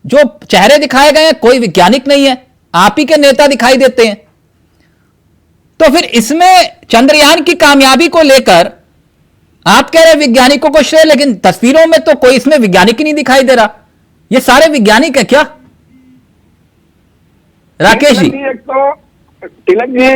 जो चेहरे दिखाए गए हैं कोई वैज्ञानिक नहीं है, आप ही के नेता दिखाई देते हैं। तो फिर इसमें चंद्रयान की कामयाबी को लेकर आप कह रहे वैज्ञानिकों को श्रेय, लेकिन तस्वीरों में तो कोई इसमें वैज्ञानिक ही नहीं दिखाई दे रहा। ये सारे वैज्ञानिक है क्या राकेश जी? एक तो तिलक जी,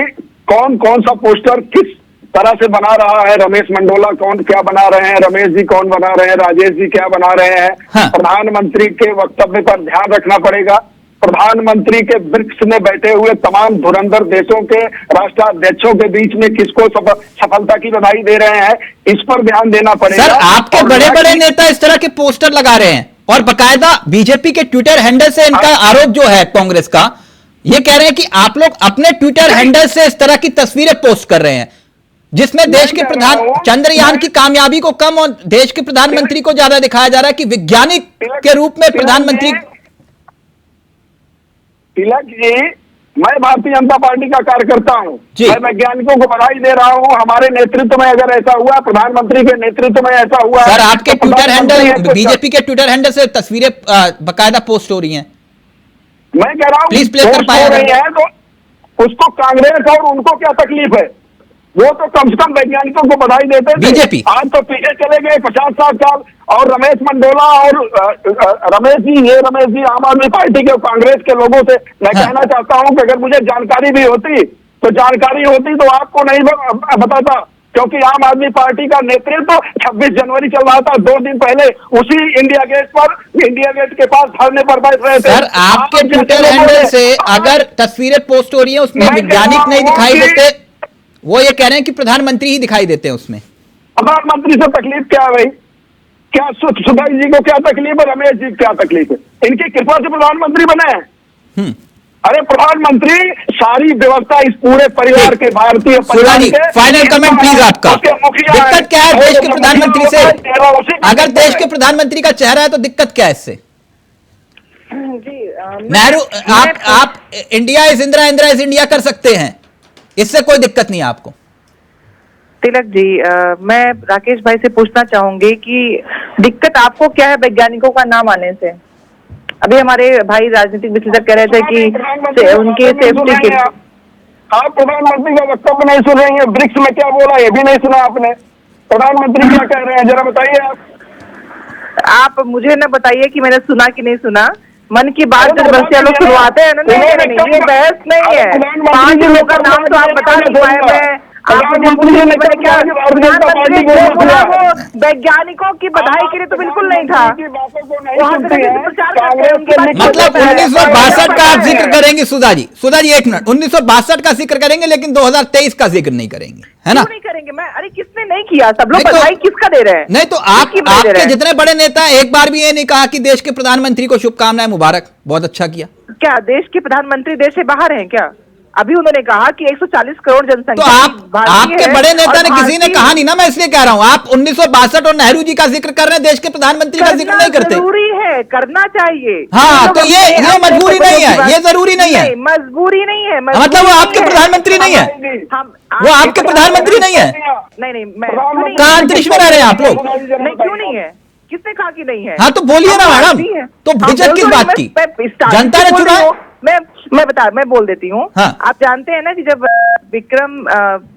कौन सा पोस्टर किस तरह से बना रहा है, रमेश मंडोला कौन क्या बना रहे हैं, रमेश जी कौन बना रहे हैं, राजेश जी क्या बना रहे हैं। हाँ। प्रधानमंत्री के वक्तव्य पर ध्यान रखना पड़ेगा। प्रधानमंत्री के वृक्ष में बैठे हुए तमाम धुरंधर देशों के राष्ट्राध्यक्षों के बीच में किसको सफलता की बधाई दे रहे हैं, इस पर ध्यान देना पड़ेगा। सर आपके बड़े बड़े नेता इस तरह के पोस्टर लगा रहे हैं और बकायदा बीजेपी के ट्विटर हैंडल से इनका आरोप जो है कांग्रेस का, ये कह रहे हैं कि आप लोग अपने ट्विटर हैंडल से इस तरह की तस्वीरें पोस्ट कर रहे हैं। जिसमें देश के प्रधान चंद्रयान की कामयाबी को कम और देश के प्रधानमंत्री को ज्यादा दिखाया जा रहा है कि वैज्ञानिक के रूप में प्रधानमंत्री। तिलक जी, मैं भारतीय जनता पार्टी का कार्यकर्ता हूँ, मैं वैज्ञानिकों को बधाई दे रहा हूँ। हमारे नेतृत्व में अगर ऐसा हुआ, प्रधानमंत्री के नेतृत्व में ऐसा हुआ। सर आपके ट्विटर हैंडल, बीजेपी के ट्विटर हैंडल से तस्वीरें बकायदा पोस्ट हो रही हैं। मैं कह रहा हूँ प्लीज प्ले कर पाए रही है तो उसको कांग्रेस और उनको क्या तकलीफ है? वो तो कम से कम वैज्ञानिकों को बधाई देते थे। बीजेपी आज तो पीछे चले गए 50-60 साल। और रमेश मंडोला और रमेश जी आम आदमी पार्टी के कांग्रेस के लोगों से मैं कहना चाहता हूं कि अगर मुझे जानकारी भी होती तो आपको नहीं बताता, क्योंकि आम आदमी पार्टी का नेतृत्व 26 जनवरी चल रहा था, 2 दिन पहले उसी इंडिया गेट के पास धरने पर बैठ रहे थे। सर आपके ट्विटर हैंडल से अगर तस्वीरें पोस्ट हो रही है उसमें वैज्ञानिक नहीं दिखाई देते, वो ये कह रहे हैं कि प्रधानमंत्री ही दिखाई देते हैं उसमें। प्रधानमंत्री से तकलीफ क्या है भाई? क्या सुधा जी को क्या तकलीफ है? रमेश जी क्या तकलीफ है? इनकी कृपा से प्रधानमंत्री बने हैं। अरे प्रधानमंत्री सारी व्यवस्था इस पूरे परिवार के, भारतीय परिवार के। फाइनल कमेंट प्लीज आपका। दिक्कत क्या है देश के प्रधानमंत्री से? अगर देश के प्रधानमंत्री का चेहरा है तो दिक्कत क्या है इससे? नेहरू आप India is Indira, Indira is India कर सकते हैं, इससे कोई दिक्कत नहीं है आपको। तिलक जी, मैं राकेश भाई से पूछना चाहूंगी कि दिक्कत आपको क्या है वैज्ञानिकों का नाम आने से? अभी हमारे भाई राजनीतिक विश्लेषक कह रहे थे कि उनकी सेफ्टी के। आप प्रधानमंत्री का वक्तव्य नहीं सुन रही है? ब्रिक्स में क्या बोला ये भी नहीं सुना आपने? प्रधानमंत्री क्या कह रहे हैं जरा बताइए आप मुझे न बताइए कि मैंने सुना कि नहीं सुना। मन की बात जब बच्चे लोग सुनवाते हैं ना, नहीं ये बहस नहीं है। 5 लोगों का नाम तो आप बता नहीं पाए। मैं वैज्ञानिकों की बधाई के लिए तो बिल्कुल नहीं था। मतलब 1962 का आप जिक्र करेंगे सुधा जी? सुधा जी एक मिनट, 1962 का जिक्र करेंगे लेकिन 2023 का जिक्र नहीं करेंगे, है ना? नहीं करेंगे। मैं अरे किसने नहीं किया? सब लोग बधाई किसका दे रहे हैं? नहीं तो आपके जितने बड़े नेता एक बार भी ये नहीं कहा कि देश के प्रधानमंत्री को शुभकामनाएं, मुबारक, बहुत अच्छा किया। क्या देश के प्रधानमंत्री देश से बाहर हैं क्या? अभी उन्होंने कहा कि 140 करोड़ जनसंख्या। तो आपके बड़े नेता ने किसी ने कहा नहीं ना, मैं इसलिए कह रहा हूँ। आप 1962 और नेहरू जी का जिक्र कर रहे हैं, देश के प्रधानमंत्री का जिक्र नहीं करते। जरूरी है, करना चाहिए। हाँ तो ये मजबूरी नहीं है, ये जरूरी नहीं है। मजबूरी नहीं है, मतलब वो आपके प्रधानमंत्री नहीं है, वो आपके प्रधानमंत्री नहीं है। नहीं कहाँ अंतरिक्ष में रह रहे हैं आप लोग? नहीं, क्यों नहीं है? किसने कहा कि नहीं है? हाँ तो बोलिए ना मैडम, तो झिझक किस बात की? जनता ने चुना। मैं बोल देती हूँ। हाँ। आप जानते हैं ना कि जब विक्रम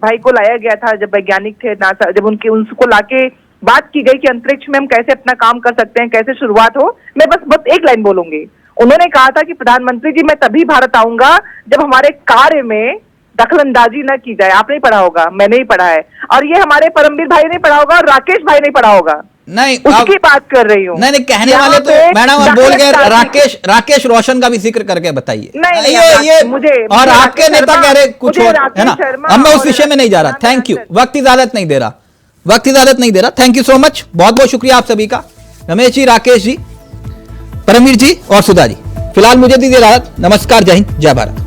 भाई को लाया गया था, जब वैज्ञानिक थे नासा, जब उनको लाके बात की गई कि अंतरिक्ष में हम कैसे अपना काम कर सकते हैं, कैसे शुरुआत हो, मैं बस एक लाइन बोलूंगी। उन्होंने कहा था कि प्रधानमंत्री जी मैं तभी भारत आऊंगा जब हमारे कार्य में दखलंदाजी न की जाए। आपने पढ़ा होगा, मैंने ही पढ़ा है, और ये हमारे परमवीर भाई ने पढ़ा होगा और राकेश भाई ने पढ़ा होगा। नहीं उसकी बात कर रही हूँ। नहीं कहने वाले तो मैडम आप बोल गए। राकेश रोशन का भी जिक्र करके बताइए। नहीं ये मुझे और आपके नेता कह रहे कुछ और, है ना? अब मैं उस विषय में नहीं जा रहा। थैंक यू, वक्त इजाजत नहीं दे रहा। थैंक यू सो मच, बहुत बहुत शुक्रिया आप सभी का। रमेश जी, राकेश जी, परमवीर जी और सुधा जी। फिलहाल मुझे दीजिए इजाजत। नमस्कार, जय हिंद, जय भारत।